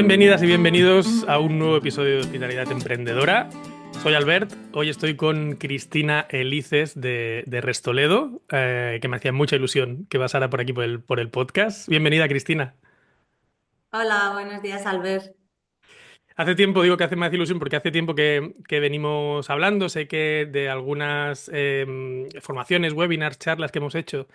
Bienvenidas y bienvenidos a un nuevo episodio de Hospitalidad Emprendedora. Soy Albert, hoy estoy con Cristina Elices de Restoledo, que me hacía mucha ilusión que pasara por aquí por el podcast. Bienvenida, Cristina. Hola, buenos días, Albert. Hace tiempo, digo que hace más ilusión porque hace tiempo que venimos hablando, sé que de algunas formaciones, webinars, charlas que hemos hecho,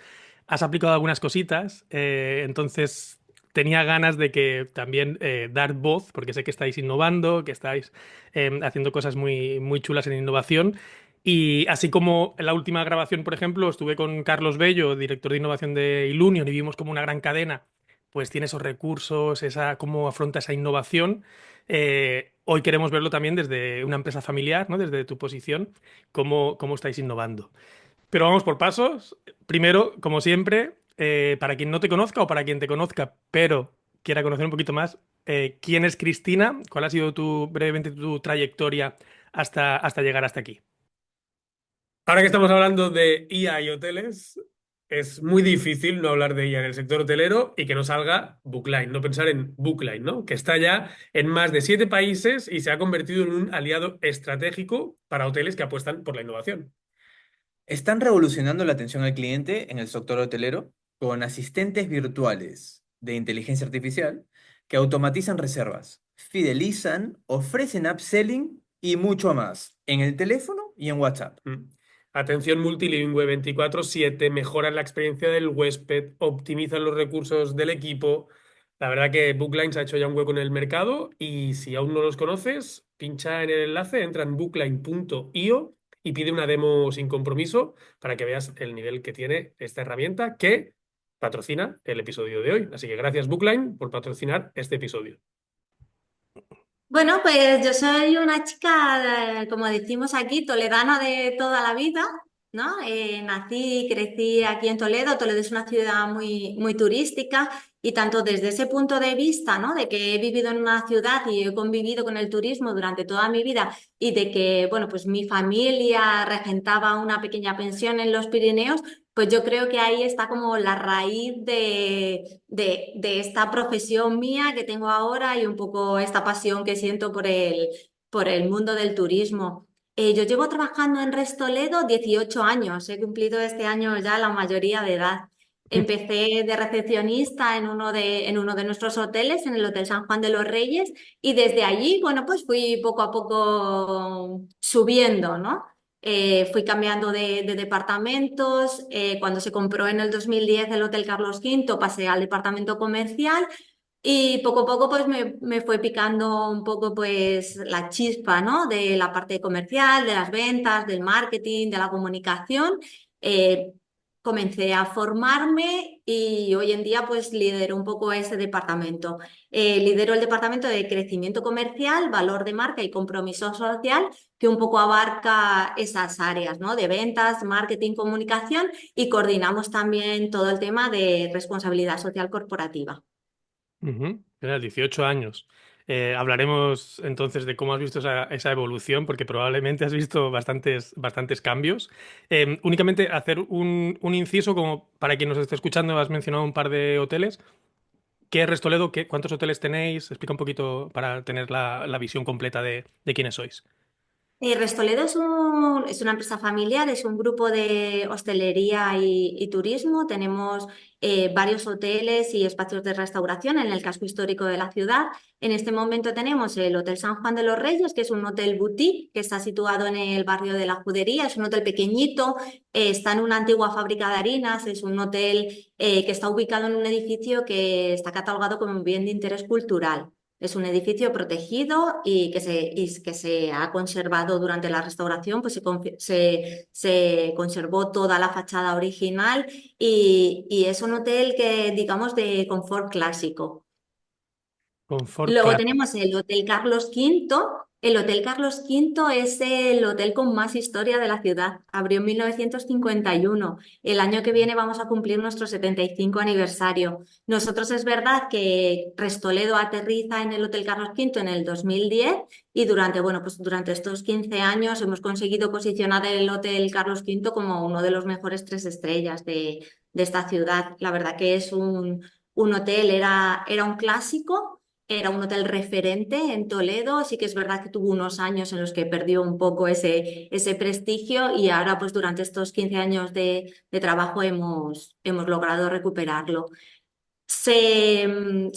has aplicado algunas cositas, entonces tenía ganas de que también dar voz, porque sé que estáis innovando, que estáis haciendo cosas muy chulas en innovación. Y así como en la última grabación, por ejemplo, estuve con Carlos Bello, director de innovación de Ilunion, y vimos como una gran cadena, pues tiene esos recursos, cómo afronta esa innovación. Hoy queremos verlo también desde una empresa familiar, ¿no? Desde tu posición, cómo estáis innovando. Pero vamos por pasos. Primero, como siempre, para quien no te conozca o para quien te conozca, pero quiera conocer un poquito más, ¿quién es Cristina? ¿Cuál ha sido brevemente tu trayectoria hasta llegar hasta aquí? Ahora que estamos hablando de IA y hoteles, es muy difícil no hablar de IA en el sector hotelero y que no salga Bookline, no pensar en Bookline, ¿no? Que está ya en más de 7 países y se ha convertido en un aliado estratégico para hoteles que apuestan por la innovación. Están revolucionando la atención al cliente en el sector hotelero con asistentes virtuales de inteligencia artificial que automatizan reservas, fidelizan, ofrecen upselling y mucho más en el teléfono y en WhatsApp. Mm. Atención multilingüe 24/7, mejoran la experiencia del huésped, optimizan los recursos del equipo. La verdad que Bookline se ha hecho ya un hueco en el mercado y si aún no los conoces, pincha en el enlace, entra en bookline.io y pide una demo sin compromiso para que veas el nivel que tiene esta herramienta que patrocina el episodio de hoy. Así que gracias Bookline por patrocinar este episodio. Bueno, pues yo soy una chica, como decimos aquí, toledana de toda la vida, ¿no? Nací y crecí aquí en Toledo. Toledo es una ciudad muy turística y tanto desde ese punto de vista, ¿no? De que he vivido en una ciudad y he convivido con el turismo durante toda mi vida y de que, bueno, pues mi familia regentaba una pequeña pensión en los Pirineos, pues yo creo que ahí está como la raíz de esta profesión mía que tengo ahora y un poco esta pasión que siento por el mundo del turismo. Yo llevo trabajando en Restoledo 18 años, he cumplido este año ya la mayoría de edad. Empecé de recepcionista en uno de nuestros hoteles, en el Hotel San Juan de los Reyes, y desde allí, bueno, pues fui poco a poco subiendo, ¿no? Fui cambiando de departamentos. Cuando se compró en el 2010 el Hotel Carlos V, pasé al departamento comercial y poco a poco pues me fue picando un poco pues la chispa, ¿no? De la parte comercial, de las ventas, del marketing, de la comunicación. Eh, Comencé a formarme y hoy en día pues lidero un poco ese departamento. Lidero el departamento de crecimiento comercial, valor de marca y compromiso social, que un poco abarca esas áreas, ¿no? De ventas, marketing, comunicación, y coordinamos también todo el tema de responsabilidad social corporativa. Ujú. Genial, 18 años. Hablaremos entonces de cómo has visto esa evolución, porque probablemente has visto bastantes cambios. Únicamente hacer un inciso, como para quien nos esté escuchando, has mencionado un par de hoteles. ¿Qué es Restoledo? ¿Cuántos hoteles tenéis? Explica un poquito para tener la visión completa de quiénes sois. Restoledo es una empresa familiar, es un grupo de hostelería y turismo. Tenemos varios hoteles y espacios de restauración en el casco histórico de la ciudad. En este momento tenemos el Hotel San Juan de los Reyes, que es un hotel boutique que está situado en el barrio de la Judería. Es un hotel pequeñito, está en una antigua fábrica de harinas. Es un hotel que está ubicado en un edificio que está catalogado como un bien de interés cultural. Es un edificio protegido y que se ha conservado durante la restauración, pues se conservó toda la fachada original y es un hotel que, digamos, de confort clásico. Confort Luego Club. tenemos el Hotel Carlos V. El Hotel Carlos V es el hotel con más historia de la ciudad. Abrió en 1951. El año que viene vamos a cumplir nuestro 75 aniversario. Nosotros es verdad que Restoledo aterriza en el Hotel Carlos V en el 2010 y bueno, pues durante estos 15 años hemos conseguido posicionar el Hotel Carlos V como uno de los mejores 3 estrellas de esta ciudad. La verdad que es un hotel, era un clásico. era un hotel referente en Toledo. Sí que es verdad que tuvo unos años en los que perdió un poco ese prestigio y ahora pues durante estos 15 años de trabajo hemos logrado recuperarlo. Se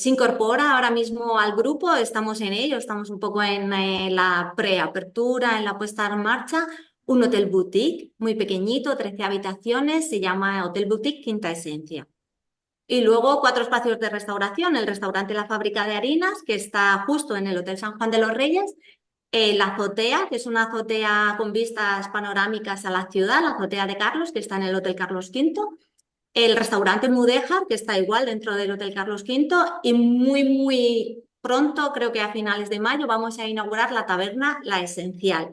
incorpora ahora mismo al grupo, estamos en ello, estamos un poco en la preapertura, en la puesta en marcha, un hotel boutique muy pequeñito, 13 habitaciones, se llama Hotel Boutique Quinta Esencia. Y luego 4 espacios de restauración, el restaurante La Fábrica de Harinas, que está justo en el Hotel San Juan de los Reyes, la azotea, que es una azotea con vistas panorámicas a la ciudad, la azotea de Carlos, que está en el Hotel Carlos V, el restaurante Mudéjar, que está igual dentro del Hotel Carlos V, y muy, muy pronto, creo que a finales de mayo, vamos a inaugurar la taberna La Esencial,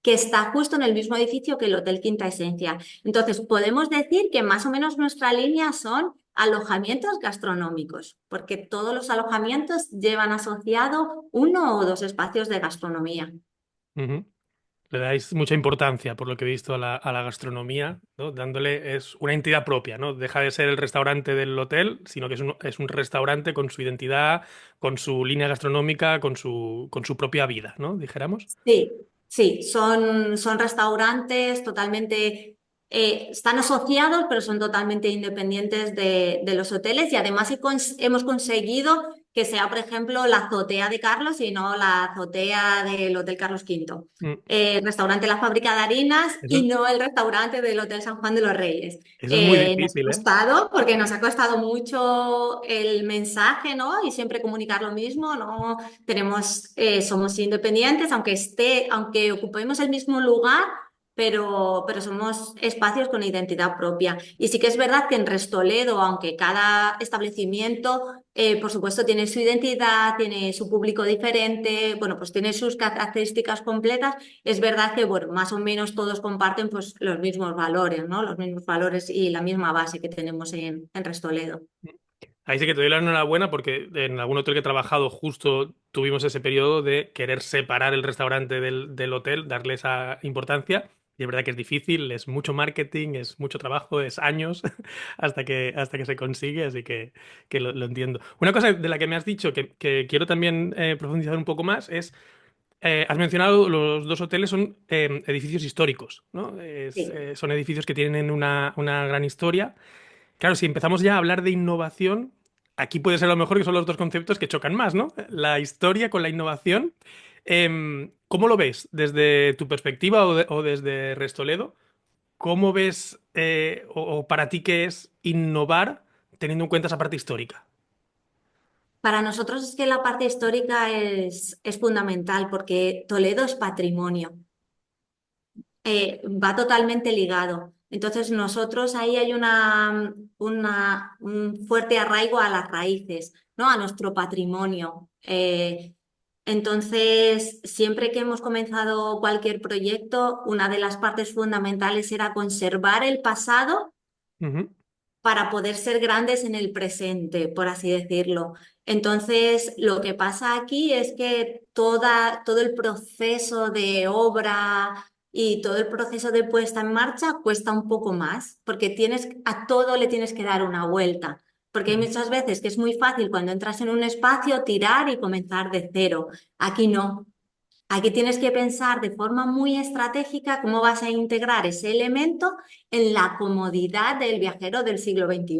que está justo en el mismo edificio que el Hotel Quinta Esencia. Entonces, podemos decir que más o menos nuestra línea son alojamientos gastronómicos, porque todos los alojamientos llevan asociado 1 o 2 espacios de gastronomía. Ujú. Le dais mucha importancia, por lo que he visto, a la gastronomía, ¿no? Dándole, es una entidad propia, ¿no? Deja de ser el restaurante del hotel, sino que es un restaurante con su identidad, con su línea gastronómica, con su propia vida, ¿no? Dijéramos. Sí, sí, son restaurantes totalmente, están asociados, pero son totalmente independientes de los hoteles y además hemos conseguido que sea, por ejemplo, la azotea de Carlos y no la azotea del Hotel Carlos V. Mm. El restaurante La Fábrica de Harinas Eso, y no el restaurante del Hotel San Juan de los Reyes. eso es muy Nos ha difícil, ¿eh? costado, porque nos ha costado mucho el mensaje, ¿no? Y siempre comunicar lo mismo, ¿no? Somos independientes, aunque ocupemos el mismo lugar, pero somos espacios con identidad propia. Y sí que es verdad que en Restoledo, aunque cada establecimiento, por supuesto, tiene su identidad, tiene su público diferente, bueno, pues tiene sus características completas, es verdad que, bueno, más o menos todos comparten pues los mismos valores, ¿no? Los mismos valores y la misma base que tenemos en Restoledo. Ahí sí que te doy la enhorabuena porque en algún hotel que he trabajado justo tuvimos ese periodo de querer separar el restaurante del hotel, darle esa importancia. Y es verdad que es difícil, es mucho marketing, es mucho trabajo, es años hasta que se consigue, así que lo entiendo. Una cosa de la que me has dicho que quiero también profundizar un poco más es, has mencionado los dos hoteles son edificios históricos, ¿no? Sí. Son edificios que tienen una gran historia. Claro, si empezamos ya a hablar de innovación, aquí puede ser a lo mejor que son los dos conceptos que chocan más, ¿no? La historia con la innovación. ¿Cómo lo ves desde tu perspectiva o desde Restoledo? ¿Cómo ves o para ti qué es innovar teniendo en cuenta esa parte histórica? Para nosotros es que la parte histórica es fundamental porque Toledo es patrimonio, va totalmente ligado. Entonces nosotros ahí hay un fuerte arraigo a las raíces, ¿no? A nuestro patrimonio. Entonces, siempre que hemos comenzado cualquier proyecto, una de las partes fundamentales era conservar el pasado Ujú, para poder ser grandes en el presente, por así decirlo. Entonces, lo que pasa aquí es que todo el proceso de obra y todo el proceso de puesta en marcha cuesta un poco más, porque a todo le tienes que dar una vuelta. Porque hay ujú, muchas veces que es muy fácil cuando entras en un espacio tirar y comenzar de cero. Aquí no. Aquí tienes que pensar de forma muy estratégica cómo vas a integrar ese elemento en la comodidad del viajero del siglo XXI.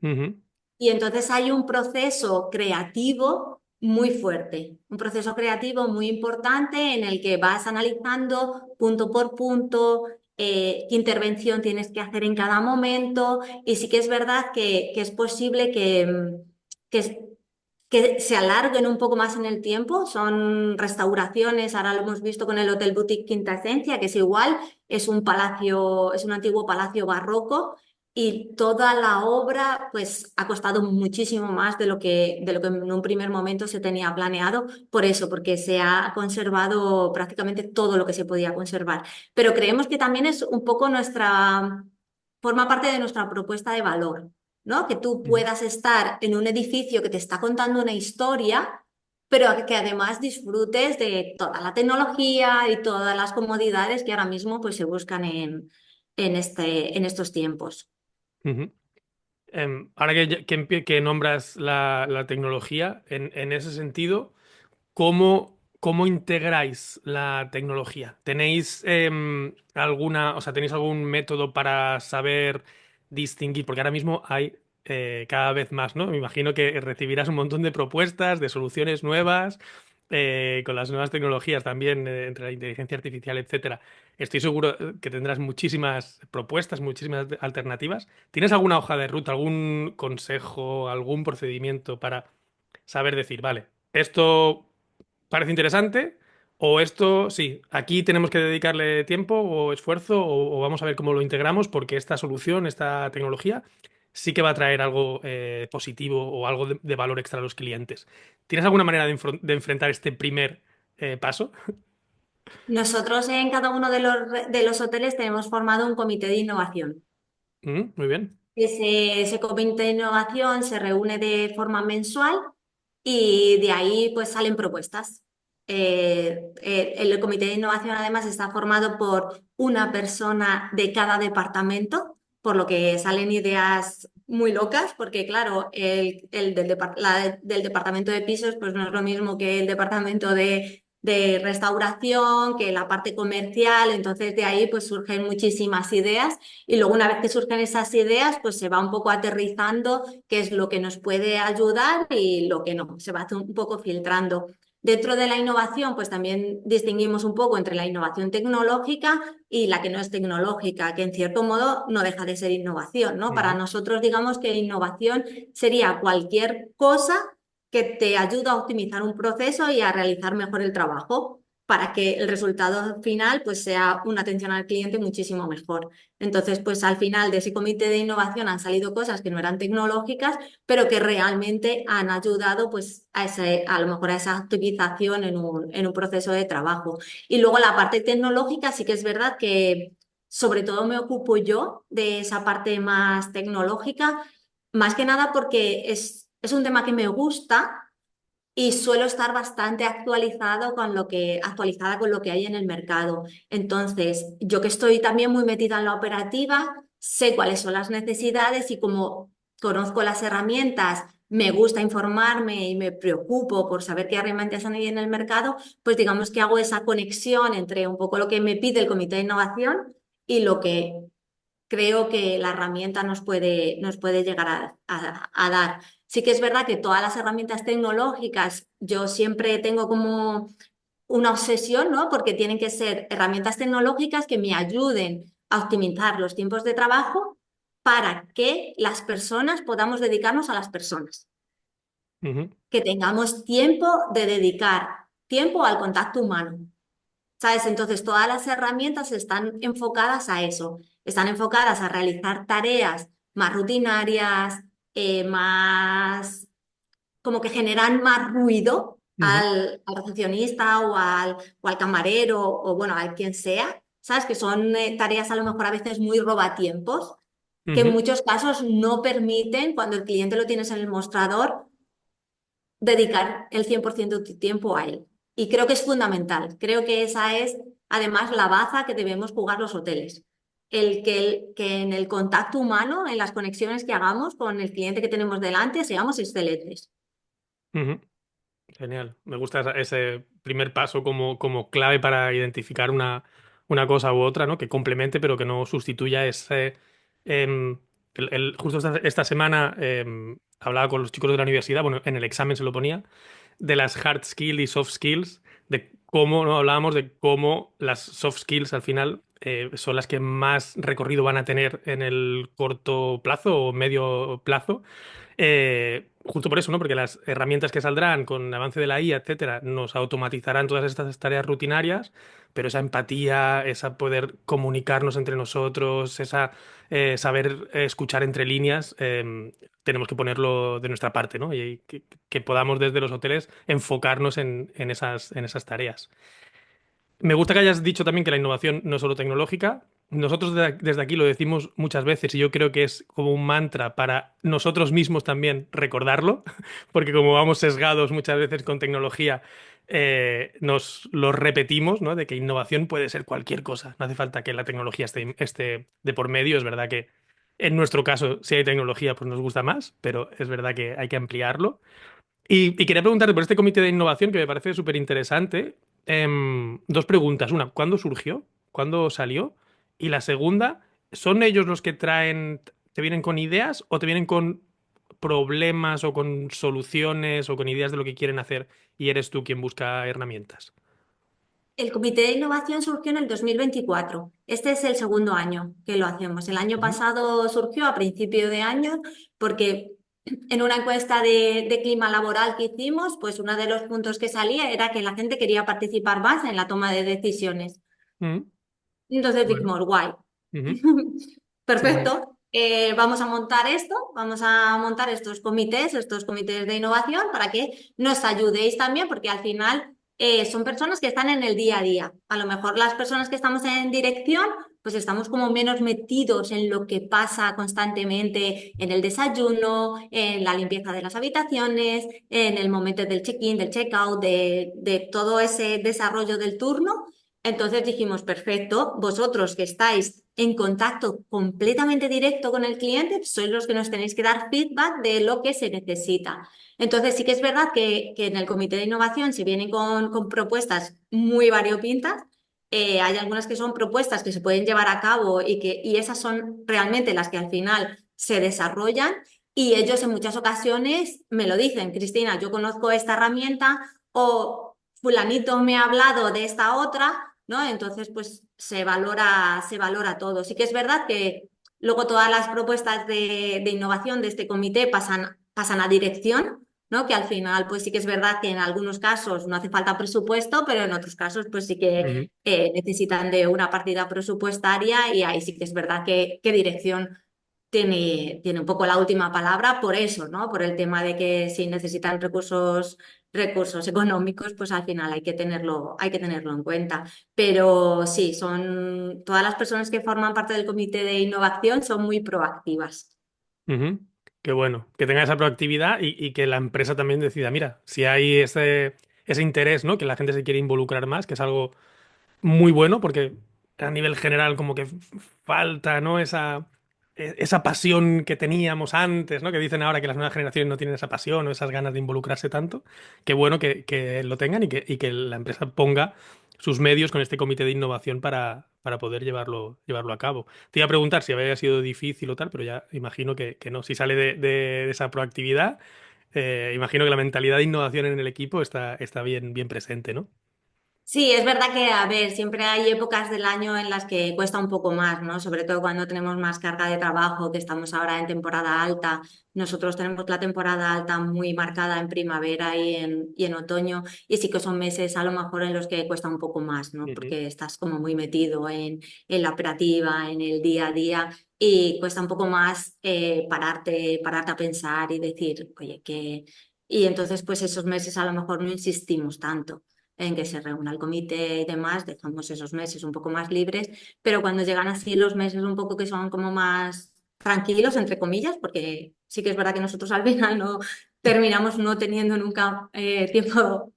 ujú, Y entonces hay un proceso creativo muy fuerte, un proceso creativo muy importante en el que vas analizando punto por punto qué intervención tienes que hacer en cada momento. Y sí que es verdad que es posible que que se alarguen un poco más en el tiempo. Son restauraciones, ahora lo hemos visto con el Hotel Boutique Quinta Esencia, que es igual, es un palacio, es un antiguo palacio barroco y toda la obra pues ha costado muchísimo más de lo que en un primer momento se tenía planeado, por eso, porque se ha conservado prácticamente todo lo que se podía conservar. Pero creemos que también es un poco forma parte de nuestra propuesta de valor. ¿No? Que tú ujú, puedas estar en un edificio que te está contando una historia, pero que además disfrutes de toda la tecnología y todas las comodidades que ahora mismo pues, se buscan en estos tiempos. ujú. Ahora que nombras la tecnología, en ese sentido, ¿cómo integráis la tecnología? ¿Tenéis o sea, tenéis algún método para saber distinguir? Porque ahora mismo hay cada vez más, ¿no? Me imagino que recibirás un montón de propuestas, de soluciones nuevas, con las nuevas tecnologías también, entre la inteligencia artificial, etcétera. Estoy seguro que tendrás muchísimas propuestas, muchísimas alternativas. ¿Tienes alguna hoja de ruta, algún consejo, algún procedimiento para saber decir, vale, esto parece interesante, o esto, sí, aquí tenemos que dedicarle tiempo o esfuerzo, o vamos a ver cómo lo integramos, porque esta solución, esta tecnología, sí que va a traer algo positivo o algo de valor extra a los clientes? ¿Tienes alguna manera de enfrentar este primer paso? Nosotros en cada uno de los hoteles tenemos formado un comité de innovación. Muy bien. Ese comité de innovación se reúne de forma mensual y de ahí pues salen propuestas. El comité de innovación además está formado por una persona de cada departamento, por lo que salen ideas muy locas, porque claro, del departamento de pisos pues no es lo mismo que el departamento de restauración, que la parte comercial, entonces de ahí pues surgen muchísimas ideas y luego una vez que surgen esas ideas pues se va un poco aterrizando qué es lo que nos puede ayudar y lo que no, se va un poco filtrando. Dentro de la innovación, pues también distinguimos un poco entre la innovación tecnológica y la que no es tecnológica, que en cierto modo no deja de ser innovación, ¿no? Para Ujú. nosotros, digamos que innovación sería cualquier cosa que te ayuda a optimizar un proceso y a realizar mejor el trabajo para que el resultado final pues sea una atención al cliente muchísimo mejor. Entonces, pues al final de ese comité de innovación han salido cosas que no eran tecnológicas, pero que realmente han ayudado pues a lo mejor a esa optimización en un proceso de trabajo. Y luego la parte tecnológica sí que es verdad que sobre todo me ocupo yo de esa parte más tecnológica, más que nada porque es un tema que me gusta y suelo estar bastante actualizada con lo que hay en el mercado. Entonces, yo que estoy también muy metida en la operativa, sé cuáles son las necesidades y como conozco las herramientas, me gusta informarme y me preocupo por saber qué herramientas hay en el mercado, pues digamos que hago esa conexión entre un poco lo que me pide el comité de innovación y lo que creo que la herramienta nos puede llegar a dar. Sí que es verdad que todas las herramientas tecnológicas yo siempre tengo como una obsesión, ¿no? Porque tienen que ser herramientas tecnológicas que me ayuden a optimizar los tiempos de trabajo para que las personas podamos dedicarnos a las personas, Ujú. que tengamos tiempo de dedicar tiempo al contacto humano. ¿Sabes? Entonces, todas las herramientas están enfocadas a eso, están enfocadas a realizar tareas más rutinarias, más como que generan más ruido Ujú. al recepcionista o al camarero o bueno, a quien sea, ¿sabes? Que son tareas a lo mejor a veces muy robatiempos, que en Ujú. muchos casos no permiten, cuando el cliente lo tienes en el mostrador, dedicar el 100% de tu tiempo a él. Y creo que es fundamental. Creo que esa es además la baza que debemos jugar los hoteles. Que en el contacto humano, en las conexiones que hagamos con el cliente que tenemos delante, seamos excelentes. Ujú. Genial. Me gusta ese primer paso como clave para identificar una cosa u otra, ¿no? Que complemente, pero que no sustituya ese. em, justo esta semana hablaba con los chicos de la universidad, bueno, en el examen se lo ponía, de las hard skills y soft skills, de cómo, ¿no? Hablábamos de cómo las soft skills al final son las que más recorrido van a tener en el corto plazo o medio plazo, justo por eso, ¿no? Porque las herramientas que saldrán con el avance de la IA, etcétera, nos automatizarán todas estas tareas rutinarias, pero esa empatía, esa poder comunicarnos entre nosotros, esa saber escuchar entre líneas, tenemos que ponerlo de nuestra parte, ¿no? Y que podamos desde los hoteles enfocarnos en esas tareas. Me gusta que hayas dicho también que la innovación no es solo tecnológica. Nosotros desde aquí lo decimos muchas veces y yo creo que es como un mantra para nosotros mismos también recordarlo, porque como vamos sesgados muchas veces con tecnología, nos lo repetimos, ¿no? De que innovación puede ser cualquier cosa. No hace falta que la tecnología esté de por medio. Es verdad que En nuestro caso, si hay tecnología, pues nos gusta más, pero es verdad que hay que ampliarlo. Y quería preguntarte por este comité de innovación que me parece súper interesante. Dos preguntas. Una, ¿cuándo surgió? ¿Cuándo salió? Y la segunda, ¿son ellos los que traen, te vienen con ideas o te vienen con problemas o con soluciones o con ideas de lo que quieren hacer y eres tú quien busca herramientas? El Comité de Innovación surgió en el 2024. Este es el segundo año que lo hacemos. El año Ujú. pasado surgió a principio de año porque en una encuesta de clima laboral que hicimos, pues uno de los puntos que salía era que la gente quería participar más en la toma de decisiones. Ujú. Entonces Bueno. dijimos, guay, Ujú. Sí. perfecto. Vamos a montar esto, vamos a montar estos comités de innovación para que nos ayudéis también, porque al final son personas que están en el día a día. A lo mejor las personas que estamos en dirección, pues estamos como menos metidos en lo que pasa constantemente en el desayuno, en la limpieza de las habitaciones, en el momento del check-in, del check-out, de todo ese desarrollo del turno. Entonces dijimos, perfecto, vosotros que estáis en contacto completamente directo con el cliente, sois los que nos tenéis que dar feedback de lo que se necesita. Entonces sí que es verdad que en el comité de innovación se vienen con propuestas muy variopintas. Hay algunas que son propuestas que se pueden llevar a cabo y esas son realmente las que al final se desarrollan y ellos en muchas ocasiones me lo dicen, Cristina, yo conozco esta herramienta o fulanito me ha hablado de esta otra, ¿no? Entonces, pues se valora todo. Sí que es verdad que luego todas las propuestas de innovación de este comité pasan a dirección, ¿no? Que al final, pues sí que es verdad que en algunos casos no hace falta presupuesto, pero en otros casos, pues sí Ujú. que necesitan de una partida presupuestaria y ahí sí que es verdad que dirección tiene un poco la última palabra por eso, ¿no? Por el tema de que si necesitan recursos económicos, pues al final hay que tenerlo en cuenta. Pero sí, son todas las personas que forman parte del comité de innovación son muy proactivas. Ujú. Qué bueno, que tenga esa proactividad y que la empresa también decida, mira, si hay ese interés, ¿no? Que la gente se quiere involucrar más, que es algo muy bueno porque a nivel general como que falta, ¿no? Esa pasión que teníamos antes, ¿no? Que dicen ahora que las nuevas generaciones no tienen esa pasión o esas ganas de involucrarse tanto. Qué bueno que lo tengan y que la empresa ponga sus medios con este comité de innovación para poder llevarlo a cabo. Te iba a preguntar si había sido difícil o tal, pero ya imagino que no. Si sale de esa proactividad, imagino que la mentalidad de innovación en el equipo está bien presente, ¿no? Sí, es verdad que, a ver, siempre hay épocas del año en las que cuesta un poco más, ¿no? Sobre todo cuando tenemos más carga de trabajo, que estamos ahora en temporada alta. Nosotros tenemos la temporada alta muy marcada en primavera y en otoño, y sí que son meses a lo mejor en los que cuesta un poco más, ¿no? Ujú. Porque estás como muy metido en la operativa, en el día a día, y cuesta un poco más pararte a pensar y decir, oye, que... Y entonces, pues esos meses a lo mejor no insistimos tanto en que se reúna el comité y demás, dejamos esos meses un poco más libres, pero cuando llegan así los meses un poco que son como más tranquilos, entre comillas, porque sí que es verdad que nosotros al final no terminamos no teniendo nunca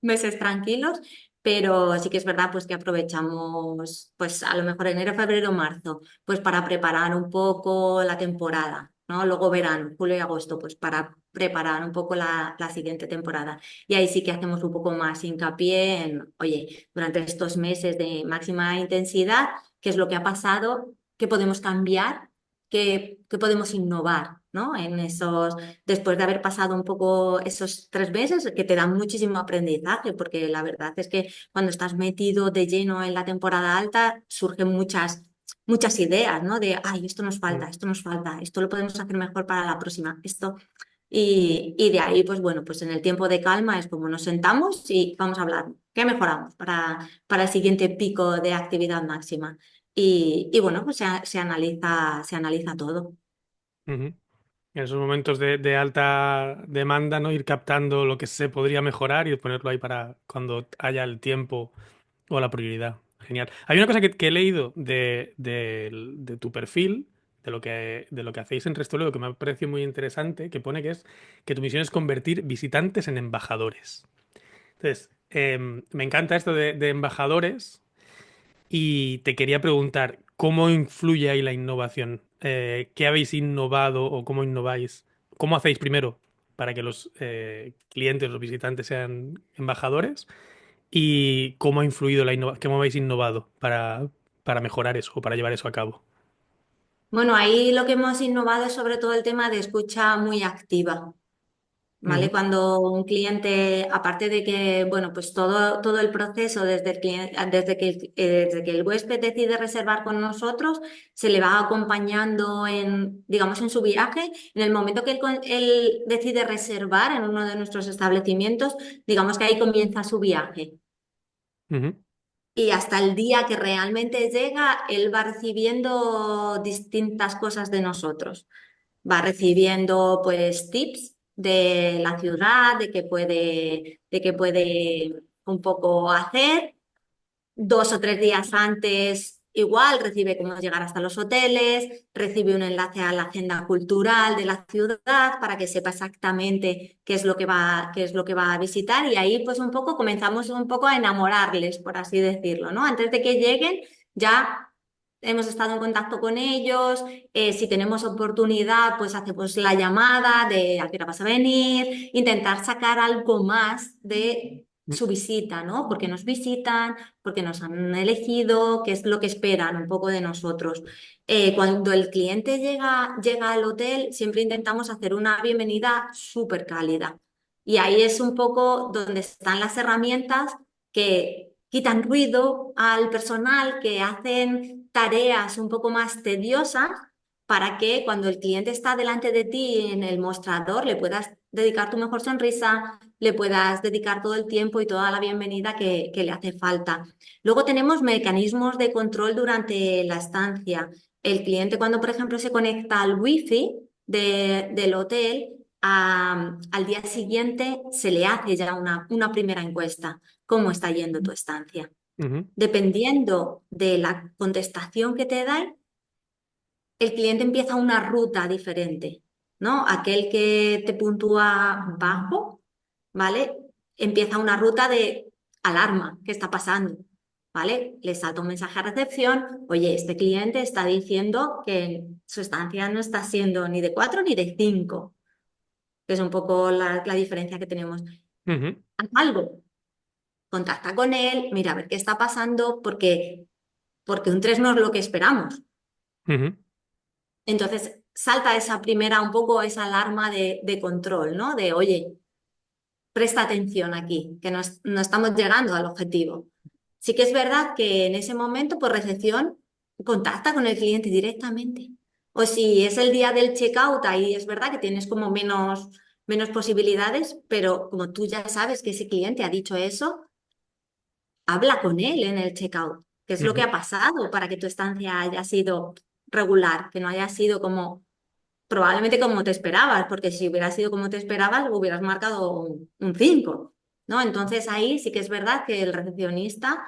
meses tranquilos, pero sí que es verdad pues que aprovechamos pues a lo mejor enero, febrero, marzo, pues para preparar un poco la temporada, ¿no? Luego verano, julio y agosto, pues para preparar un poco la siguiente temporada. Y ahí sí que hacemos un poco más hincapié en, oye, durante estos meses de máxima intensidad, ¿qué es lo que ha pasado? ¿Qué podemos cambiar? ¿Qué podemos innovar? ¿No? En esos, después de haber pasado un poco esos 3 meses que te dan muchísimo aprendizaje, porque la verdad es que cuando estás metido de lleno en la temporada alta, surgen muchas ideas, ¿no? De, ay, esto nos falta, esto lo podemos hacer mejor para la próxima, esto. Y de ahí, pues bueno, pues en el tiempo de calma es como nos sentamos y vamos a hablar, ¿qué mejoramos para el siguiente pico de actividad máxima? Y bueno, pues se analiza todo. Ujú. En esos momentos de alta demanda, ¿no? Ir captando lo que se podría mejorar y ponerlo ahí para cuando haya el tiempo o la prioridad. Genial. Hay una cosa que he leído de tu perfil, de lo que hacéis en Restoleo, que me ha parecido muy interesante, que pone que tu misión es convertir visitantes en embajadores. Entonces, me encanta esto de embajadores y te quería preguntar, ¿cómo influye ahí la innovación? qué habéis innovado o cómo innováis. ¿Cómo hacéis primero para que los clientes, los visitantes sean embajadores? ¿Y cómo ha influido cómo habéis innovado para mejorar eso o para llevar eso a cabo? Bueno, ahí lo que hemos innovado es sobre todo el tema de escucha muy activa. ¿Vale? Ujú, Cuando un cliente, aparte de que, bueno, pues todo el proceso desde que el huésped decide reservar con nosotros, se le va acompañando en, digamos, en su viaje. En el momento que él decide reservar en uno de nuestros establecimientos, digamos que ahí comienza su viaje. ujú, Y hasta el día que realmente llega, él va recibiendo distintas cosas de nosotros. Va recibiendo pues tips de la ciudad, de qué puede un poco hacer. 2 o 3 días antes, igual, recibe cómo llegar hasta los hoteles, recibe un enlace a la agenda cultural de la ciudad para que sepa exactamente qué es lo que va a visitar y ahí pues un poco comenzamos un poco a enamorarles, por así decirlo, ¿no? Antes de que lleguen, ya hemos estado en contacto con ellos, si tenemos oportunidad, pues hacemos la llamada de a qué hora vas a venir, intentar sacar algo más de su visita, ¿no? Porque nos visitan, porque nos han elegido, qué es lo que esperan un poco de nosotros. Cuando el cliente llega al hotel, siempre intentamos hacer una bienvenida súper cálida. Y ahí es un poco donde están las herramientas que quitan ruido al personal, que hacen tareas un poco más tediosas para que cuando el cliente está delante de ti en el mostrador le puedas dedicar tu mejor sonrisa, le puedas dedicar todo el tiempo y toda la bienvenida que le hace falta. Luego tenemos mecanismos de control durante la estancia. El cliente cuando, por ejemplo, se conecta al wifi del hotel, al día siguiente se le hace ya una primera encuesta. ¿Cómo está yendo tu estancia? ujú, Dependiendo de la contestación que te da, el cliente empieza una ruta diferente, ¿no? Aquel que te puntúa bajo, ¿vale? Empieza una ruta de alarma, ¿qué está pasando? ¿Vale? Le salta un mensaje a recepción, oye, este cliente está diciendo que su estancia no está siendo ni de 4 ni de 5, que es un poco la diferencia que tenemos. ujú, Haz algo, contacta con él, mira a ver qué está pasando, porque un 3 no es lo que esperamos. ujú, Entonces salta esa primera, un poco esa alarma de control, ¿no? De, oye, presta atención aquí, que no estamos llegando al objetivo. Sí que es verdad que en ese momento, por recepción, contacta con el cliente directamente. O si es el día del checkout, ahí es verdad que tienes como menos posibilidades, pero como tú ya sabes que ese cliente ha dicho eso, habla con él en el checkout. ¿Qué es lo que ujú, ha pasado para que tu estancia haya sido regular, que no haya sido como probablemente como te esperabas, porque si hubiera sido como te esperabas, hubieras marcado un 5, ¿no? Entonces ahí sí que es verdad que el recepcionista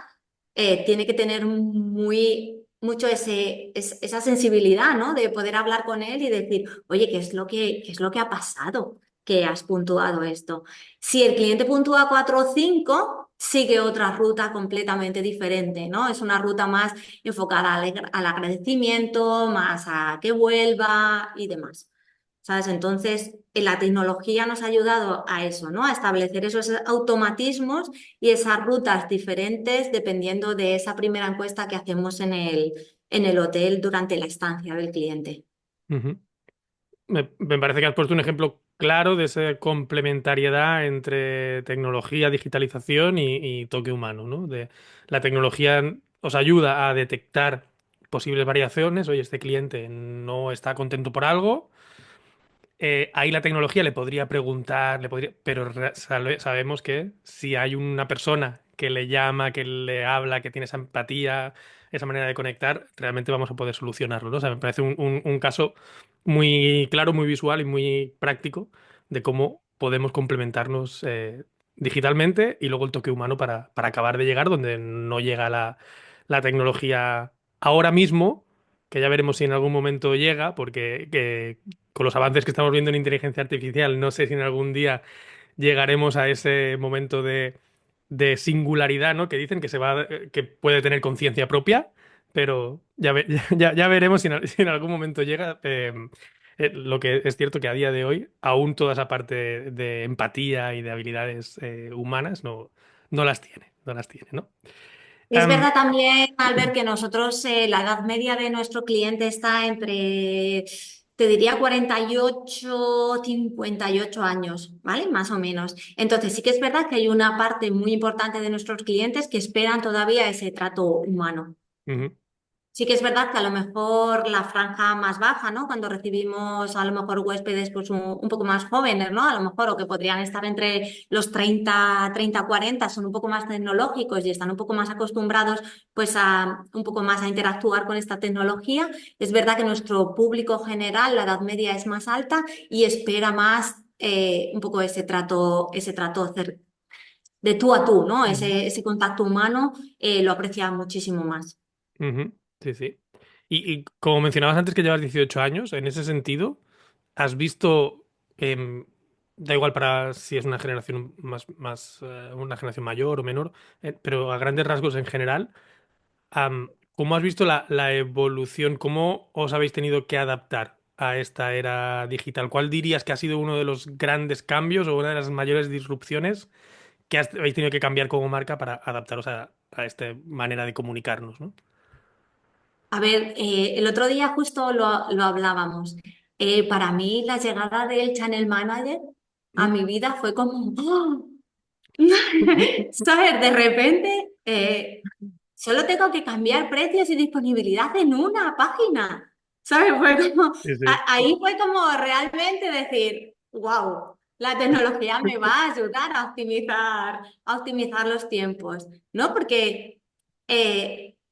tiene que tener mucho esa sensibilidad, ¿no? De poder hablar con él y decir, oye, ¿qué es lo que ha pasado? Que has puntuado esto. Si el cliente puntúa 4 o 5, sigue otra ruta completamente diferente, ¿no? Es una ruta más enfocada al agradecimiento, más a que vuelva y demás. ¿Sabes? Entonces, la tecnología nos ha ayudado a eso, ¿no? A establecer esos automatismos y esas rutas diferentes dependiendo de esa primera encuesta que hacemos en el hotel durante la estancia del cliente. ujú. Me parece que has puesto un ejemplo claro de esa complementariedad entre tecnología, digitalización y toque humano, ¿no? La tecnología os ayuda a detectar posibles variaciones. Oye, este cliente no está contento por algo. Ahí la tecnología le podría preguntar, pero sabemos que si hay una persona que le llama, que le habla, que tiene esa empatía, esa manera de conectar, realmente vamos a poder solucionarlo, ¿no? O sea, me parece un caso muy claro, muy visual y muy práctico de cómo podemos complementarnos digitalmente y luego el toque humano para acabar de llegar donde no llega la tecnología ahora mismo, que ya veremos si en algún momento llega, porque con los avances que estamos viendo en inteligencia artificial, no sé si en algún día llegaremos a ese momento de singularidad, ¿no? Que dicen que que puede tener conciencia propia, pero ya veremos si si en algún momento llega. Lo que es cierto que a día de hoy, aún toda esa parte de empatía y de habilidades humanas no las tiene, no las tiene, ¿no? Es Am, verdad también, Albert, que nosotros la edad media de nuestro cliente está entre, te diría, 48, 58 años, ¿vale? Más o menos. Entonces sí que es verdad que hay una parte muy importante de nuestros clientes que esperan todavía ese trato humano. ujú, Sí que es verdad que a lo mejor la franja más baja, ¿no? Cuando recibimos a lo mejor huéspedes pues un poco más jóvenes, ¿no? A lo mejor o que podrían estar entre los 30, 40, son un poco más tecnológicos y están un poco más acostumbrados pues a un poco más a interactuar con esta tecnología. Es verdad que nuestro público general, la edad media es más alta y espera más un poco ese trato de tú a tú, ¿no? ujú, Ese contacto humano lo aprecia muchísimo más. ujú, sí, sí. Y como mencionabas antes que llevas 18 años, en ese sentido, ¿has visto, em, da igual para si es una generación una generación mayor o menor, pero a grandes rasgos en general, ¿cómo has visto la evolución? ¿Cómo os habéis tenido que adaptar a esta era digital? ¿Cuál dirías que ha sido uno de los grandes cambios o una de las mayores disrupciones que habéis tenido que cambiar como marca para adaptaros a esta manera de comunicarnos, ¿no? A ver, el otro día justo lo hablábamos. Para mí la llegada del Channel Manager a ¿Mm? mi vida fue como, ¡oh! ¿Sabes? De repente solo tengo que cambiar precios y disponibilidad en una página. ¿Sabes? Fue como, Sí, sí. ahí fue como realmente decir, wow, la tecnología me va a ayudar a optimizar los tiempos, ¿no? Porque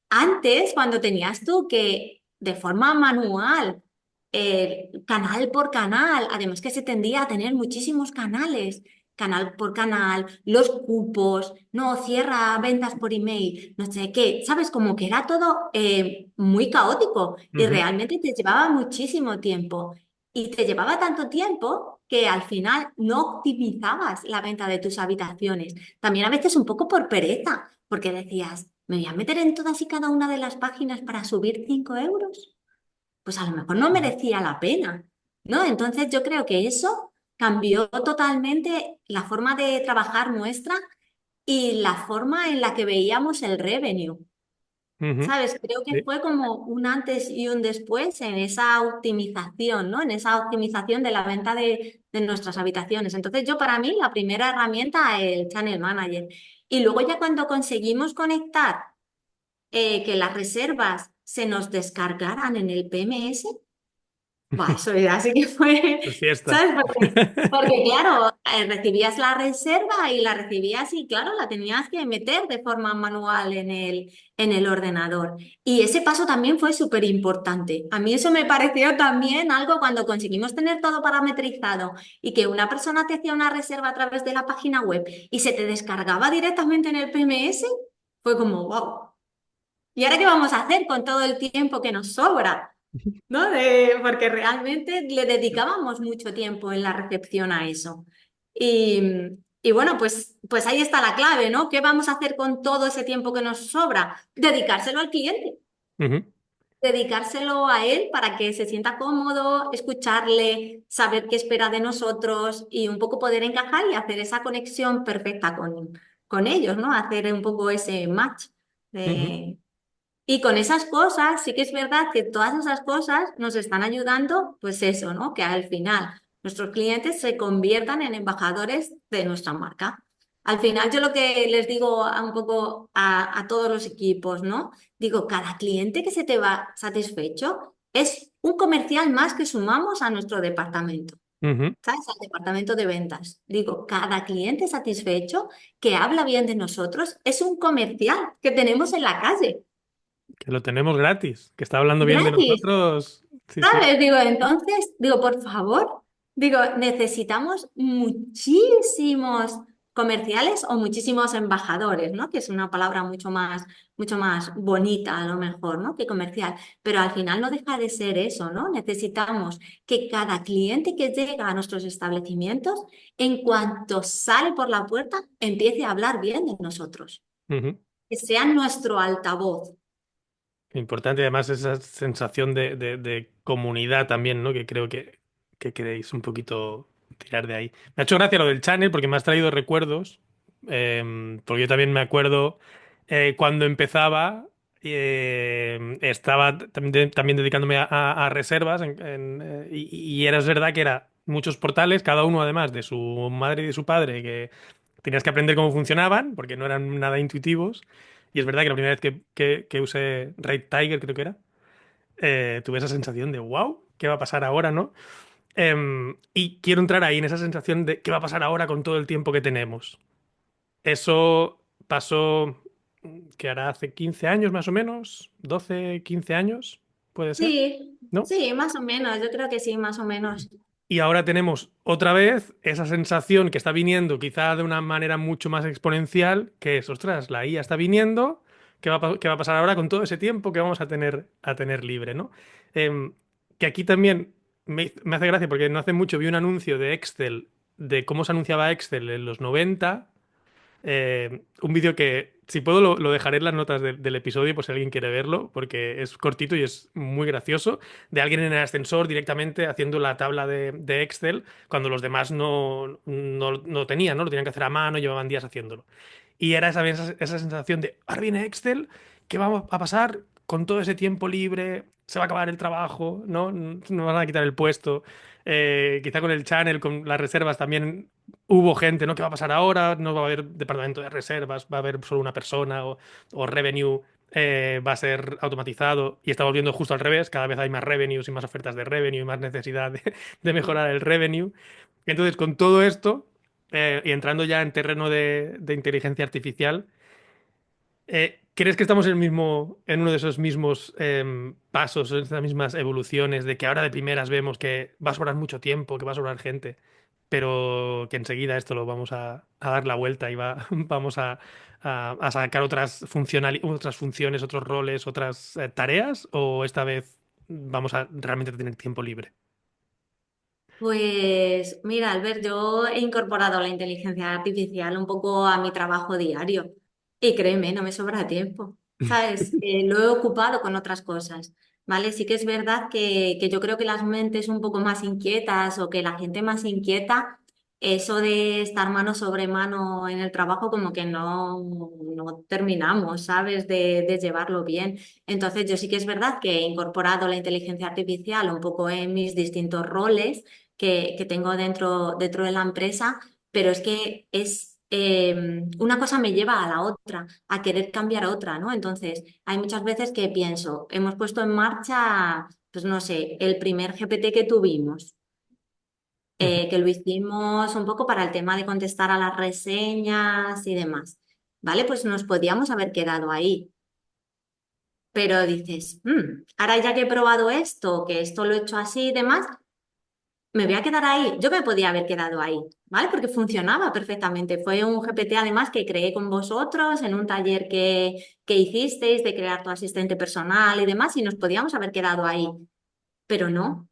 antes, cuando tenías tú que de forma manual, canal por canal, además que se tendía a tener muchísimos canales canal por canal, los cupos, no, cierra ventas por email, no sé qué, ¿sabes? Como que era todo muy caótico y Ujú, realmente te llevaba muchísimo tiempo. Y te llevaba tanto tiempo que al final no optimizabas la venta de tus habitaciones. También a veces un poco por pereza, porque decías, ¿me voy a meter en todas y cada una de las páginas para subir 5 euros? Pues a lo mejor no ujú, merecía la pena, ¿no? Entonces yo creo que eso cambió totalmente la forma de trabajar nuestra y la forma en la que veíamos el revenue. ujú. ¿Sabes? Creo que Sí. fue como un antes y un después en esa optimización, ¿no? En esa optimización de la venta de nuestras habitaciones. Entonces, yo para mí la primera herramienta, el Channel Manager. Y luego ya cuando conseguimos conectar que las reservas se nos descargaran en el PMS, buah, eso ya sí que fue, Es fiesta. ¿sabes? Porque claro, recibías la reserva y la recibías y claro, la tenías que meter de forma manual en el ordenador. Y ese paso también fue súper importante. A mí eso me pareció también algo cuando conseguimos tener todo parametrizado y que una persona te hacía una reserva a través de la página web y se te descargaba directamente en el PMS, fue como, wow. ¿Y ahora qué vamos a hacer con todo el tiempo que nos sobra? ¿No? Porque realmente le dedicábamos mucho tiempo en la recepción a eso. Y, y bueno, pues ahí está la clave, ¿no? ¿Qué vamos a hacer con todo ese tiempo que nos sobra? Dedicárselo al cliente, Ujú, dedicárselo a él para que se sienta cómodo, escucharle, saber qué espera de nosotros y un poco poder encajar y hacer esa conexión perfecta con ellos, ¿no? Hacer un poco ese match. ujú, Y con esas cosas, sí que es verdad que todas esas cosas nos están ayudando, pues eso, ¿no? Que al final nuestros clientes se conviertan en embajadores de nuestra marca. Al final yo lo que les digo un poco a todos los equipos, ¿no? Digo, cada cliente que se te va satisfecho es un comercial más que sumamos a nuestro departamento, ujú. ¿sabes? Al departamento de ventas. Digo, cada cliente satisfecho que habla bien de nosotros es un comercial que tenemos en la calle. Que lo tenemos gratis. Que está hablando bien de Gratis. nosotros. Sí, sí. ¿Sabes? Digo, entonces, digo, por favor, digo, necesitamos muchísimos comerciales o muchísimos embajadores, ¿no? Que es una palabra mucho más bonita a lo mejor, ¿no? Que comercial. Pero al final no deja de ser eso, ¿no? Necesitamos que cada cliente que llega a nuestros establecimientos, en cuanto sale por la puerta, empiece a hablar bien de nosotros, Ujú. que sean nuestro altavoz. Importante, además, esa sensación de comunidad también, ¿no? Que creo que queréis un poquito tirar de ahí. Me ha hecho gracia lo del channel porque me has traído recuerdos. Porque yo también me acuerdo cuando empezaba, estaba también dedicándome a reservas y era es verdad que era muchos portales, cada uno además de su madre y de su padre, que tenías que aprender cómo funcionaban porque no eran nada intuitivos. Y es verdad que la primera vez que usé Raid Tiger, creo que era, tuve esa sensación de wow, ¿qué va a pasar ahora, no? Y quiero entrar ahí en esa sensación de qué va a pasar ahora con todo el tiempo que tenemos. Eso pasó, que hará hace 15 años más o menos, 12 15 años, puede ser, Sí, ¿no? sí, más o menos, yo creo que sí, más o menos. Y ahora tenemos otra vez esa sensación que está viniendo quizá de una manera mucho más exponencial, que es, ostras, la IA está viniendo, qué va a pasar ahora con todo ese tiempo que vamos a tener libre, ¿no? Que aquí también me hace gracia porque no hace mucho vi un anuncio de Excel, de cómo se anunciaba Excel en los 90, un vídeo que, si puedo, lo dejaré en las notas del episodio por si alguien quiere verlo, porque es cortito y es muy gracioso, de alguien en el ascensor directamente haciendo la tabla de Excel cuando los demás no tenían, ¿no? Lo tenían que hacer a mano, llevaban días haciéndolo. Y era esa sensación de, ahora viene Excel, ¿qué va a pasar con todo ese tiempo libre? Se va a acabar el trabajo, ¿no? Nos van a quitar el puesto. Quizá con el channel, con las reservas también hubo gente, ¿no? ¿Qué va a pasar ahora? No va a haber departamento de reservas, va a haber solo una persona o revenue va a ser automatizado y está volviendo justo al revés. Cada vez hay más revenues y más ofertas de revenue y más necesidad de mejorar el revenue. Entonces, con todo esto y entrando ya en terreno de inteligencia artificial, ¿crees que estamos en uno de esos mismos pasos, en esas mismas evoluciones de que ahora de primeras vemos que va a sobrar mucho tiempo, que va a sobrar gente, pero que enseguida esto lo vamos a dar la vuelta y vamos a sacar otras funciones, otros roles, otras tareas? ¿O esta vez vamos a realmente tener tiempo libre? Pues mira, Albert, yo he incorporado la inteligencia artificial un poco a mi trabajo diario y créeme, no me sobra tiempo, ¿sabes? Lo he ocupado con otras cosas, ¿vale? Sí que es verdad que yo creo que las mentes un poco más inquietas o que la gente más inquieta, eso de estar mano sobre mano en el trabajo como que no terminamos, ¿sabes? De llevarlo bien. Entonces yo sí que es verdad que he incorporado la inteligencia artificial un poco en mis distintos roles que tengo dentro de la empresa, pero es que una cosa me lleva a la otra, a querer cambiar otra, ¿no? Entonces, hay muchas veces que pienso, hemos puesto en marcha, pues no sé, el primer GPT que tuvimos, Ujú, que lo hicimos un poco para el tema de contestar a las reseñas y demás, ¿vale? Pues nos podíamos haber quedado ahí. Pero dices, ahora ya que he probado esto, que esto lo he hecho así y demás, me voy a quedar ahí. Yo me podía haber quedado ahí, ¿vale? Porque funcionaba perfectamente. Fue un GPT además que creé con vosotros en un taller que hicisteis de crear tu asistente personal y demás y nos podíamos haber quedado ahí. Pero no.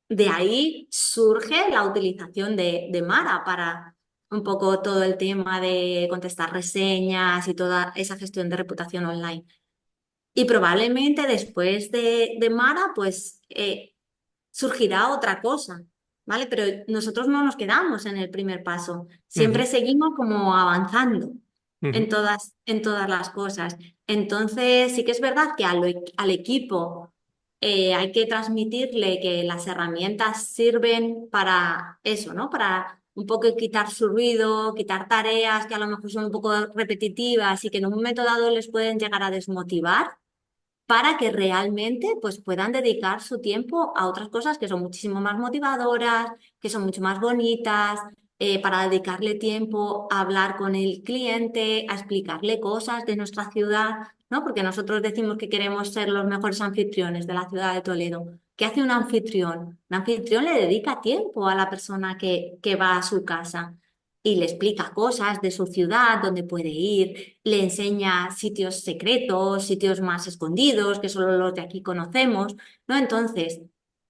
De ahí surge la utilización de Mara para un poco todo el tema de contestar reseñas y toda esa gestión de reputación online. Y probablemente después de Mara, pues surgirá otra cosa, ¿vale? Pero nosotros no nos quedamos en el primer paso, siempre ujú, seguimos como avanzando ujú, en todas las cosas. Entonces, sí que es verdad que al equipo hay que transmitirle que las herramientas sirven para eso, ¿no? Para un poco quitar su ruido, quitar tareas que a lo mejor son un poco repetitivas y que en un momento dado les pueden llegar a desmotivar para que realmente pues, puedan dedicar su tiempo a otras cosas que son muchísimo más motivadoras, que son mucho más bonitas, para dedicarle tiempo a hablar con el cliente, a explicarle cosas de nuestra ciudad, ¿no? Porque nosotros decimos que queremos ser los mejores anfitriones de la ciudad de Toledo. ¿Qué hace un anfitrión? Un anfitrión le dedica tiempo a la persona que va a su casa y le explica cosas de su ciudad, dónde puede ir, le enseña sitios secretos, sitios más escondidos, que solo los de aquí conocemos, ¿no? Entonces,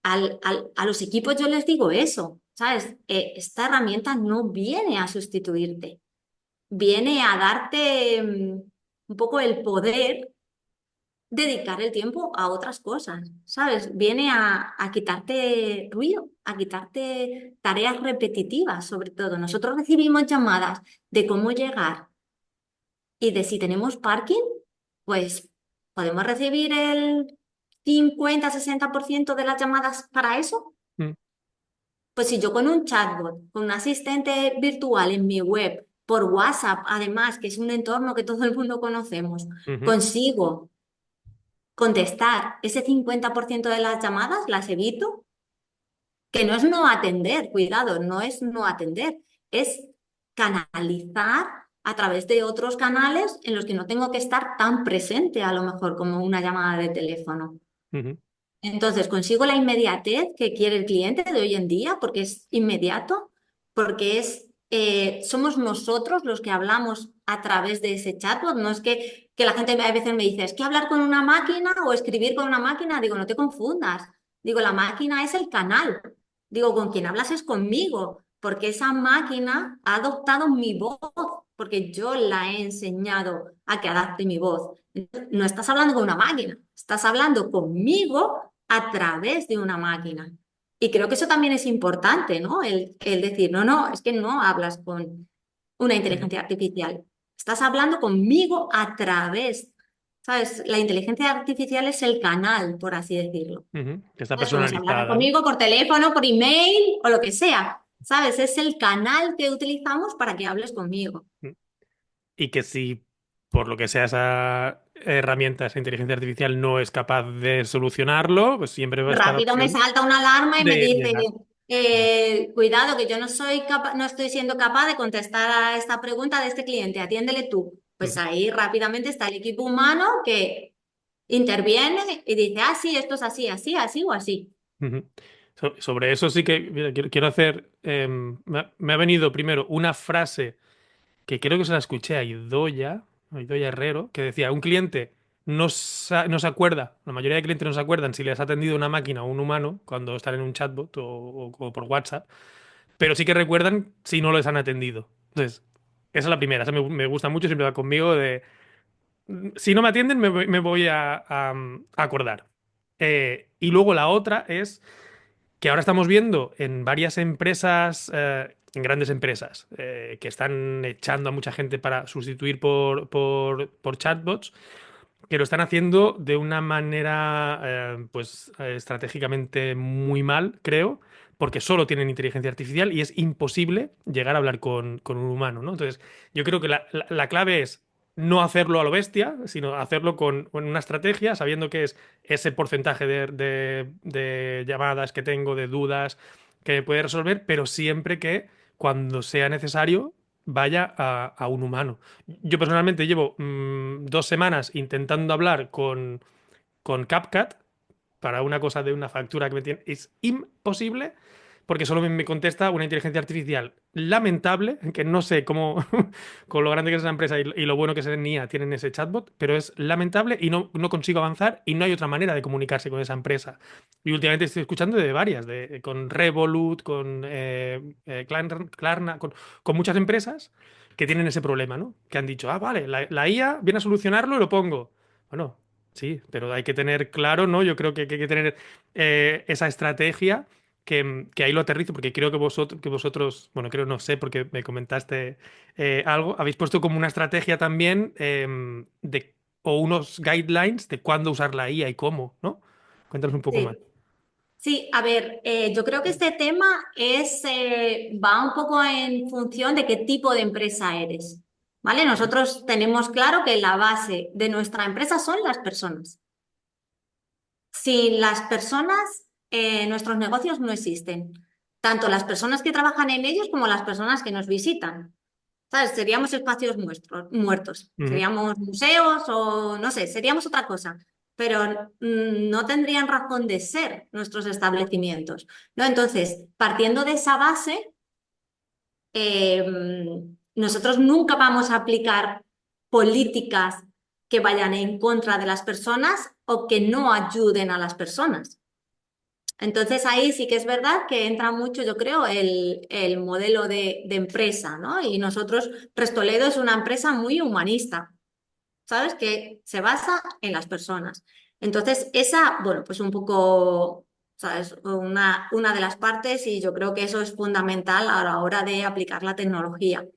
a los equipos yo les digo eso, ¿sabes? Esta herramienta no viene a sustituirte, viene a darte un poco el poder dedicar el tiempo a otras cosas, ¿sabes? Viene a quitarte ruido, a quitarte tareas repetitivas, sobre todo. Nosotros recibimos llamadas de cómo llegar y de si tenemos parking, pues podemos recibir el 50-60% de las llamadas para eso. Mm, Pues si yo con un chatbot, con un asistente virtual en mi web, por WhatsApp, además, que es un entorno que todo el mundo conocemos, ujú, consigo contestar ese 50% de las llamadas, las evito, que no es no atender, cuidado, no es no atender, es canalizar a través de otros canales en los que no tengo que estar tan presente, a lo mejor como una llamada de teléfono. ujú, Entonces, consigo la inmediatez que quiere el cliente de hoy en día, porque es inmediato, porque somos nosotros los que hablamos a través de ese chatbot. No es que la gente a veces me dice, es que hablar con una máquina o escribir con una máquina, digo, no te confundas. Digo, la máquina es el canal. Digo, con quien hablas es conmigo, porque esa máquina ha adoptado mi voz, porque yo la he enseñado a que adapte mi voz. No estás hablando con una máquina, estás hablando conmigo a través de una máquina. Y creo que eso también es importante, ¿no? El decir, no, no, es que no hablas con una ujú, inteligencia artificial. Estás hablando conmigo a través, ¿sabes? La inteligencia artificial es el canal, por así decirlo. ujú. Que está ¿Sabes? Como si hablaras personalizada, ¿no? conmigo por teléfono, por email o lo que sea. ¿Sabes? Es el canal que utilizamos para que hables conmigo. Mm. Y que si por lo que sea esa herramienta, esa inteligencia artificial no es capaz de solucionarlo, pues siempre va a estar la Rápido me opción salta una alarma y me de dice, llegar. cuidado, que yo no estoy siendo capaz de contestar a esta pregunta de este cliente, atiéndele tú. Pues Ujú, ahí rápidamente está el equipo humano que interviene y dice, ah, sí, esto es así, así, así o así. ujú. Sobre eso sí que mira, quiero hacer. Me ha venido primero una frase que creo que se la escuché a Idoia Herrero, que decía: un cliente no se acuerda, la mayoría de clientes no se acuerdan si les ha atendido una máquina o un humano cuando están en un chatbot o por WhatsApp, pero sí que recuerdan si no les han atendido. Entonces, esa es la primera, esa me gusta mucho, siempre va conmigo de, si no me atienden me voy a acordar. Y luego la otra es que ahora estamos viendo en varias empresas, en grandes empresas, que están echando a mucha gente para sustituir por chatbots, que lo están haciendo de una manera, pues, estratégicamente muy mal, creo, porque solo tienen inteligencia artificial y es imposible llegar a hablar con un humano, ¿no? Entonces, yo creo que la clave es no hacerlo a lo bestia, sino hacerlo con una estrategia, sabiendo que es ese porcentaje de llamadas que tengo, de dudas que puede resolver, pero siempre que cuando sea necesario vaya a un humano. Yo personalmente llevo 2 semanas intentando hablar con CapCut para una cosa de una factura que me tiene. Es imposible porque solo me contesta una inteligencia artificial lamentable, que no sé cómo, con lo grande que es esa empresa y lo bueno que es en IA, tienen ese chatbot, pero es lamentable y no consigo avanzar y no hay otra manera de comunicarse con esa empresa. Y últimamente estoy escuchando de varias, con Revolut, con Klarna, con muchas empresas que tienen ese problema, ¿no? Que han dicho, ah, vale, la IA viene a solucionarlo y lo pongo. Bueno, sí, pero hay que tener claro, ¿no? Yo creo que hay que tener esa estrategia que ahí lo aterrizo, porque creo que vosotros, bueno, creo, no sé, porque me comentaste algo, habéis puesto como una estrategia también o unos guidelines de cuándo usar la IA y cómo, ¿no? Cuéntanos un poco más. Sí. Sí, a ver, yo creo que este tema va un poco en función de qué tipo de empresa eres, ¿vale? Nosotros tenemos claro que la base de nuestra empresa son las personas. Sin las personas, nuestros negocios no existen. Tanto las personas que trabajan en ellos como las personas que nos visitan. ¿Sabes? Seríamos espacios muertos. Ujú, Seríamos museos o no sé, seríamos otra cosa. Pero no tendrían razón de ser nuestros establecimientos, ¿no? Entonces, partiendo de esa base, nosotros nunca vamos a aplicar políticas que vayan en contra de las personas o que no ayuden a las personas. Entonces ahí sí que es verdad que entra mucho, yo creo, el modelo de empresa, ¿no? Y nosotros, Restoledo es una empresa muy humanista. ¿sabes? Que se basa en las personas. Entonces, esa, bueno, pues un poco, ¿sabes? Una de las partes y yo creo que eso es fundamental a la hora de aplicar la tecnología.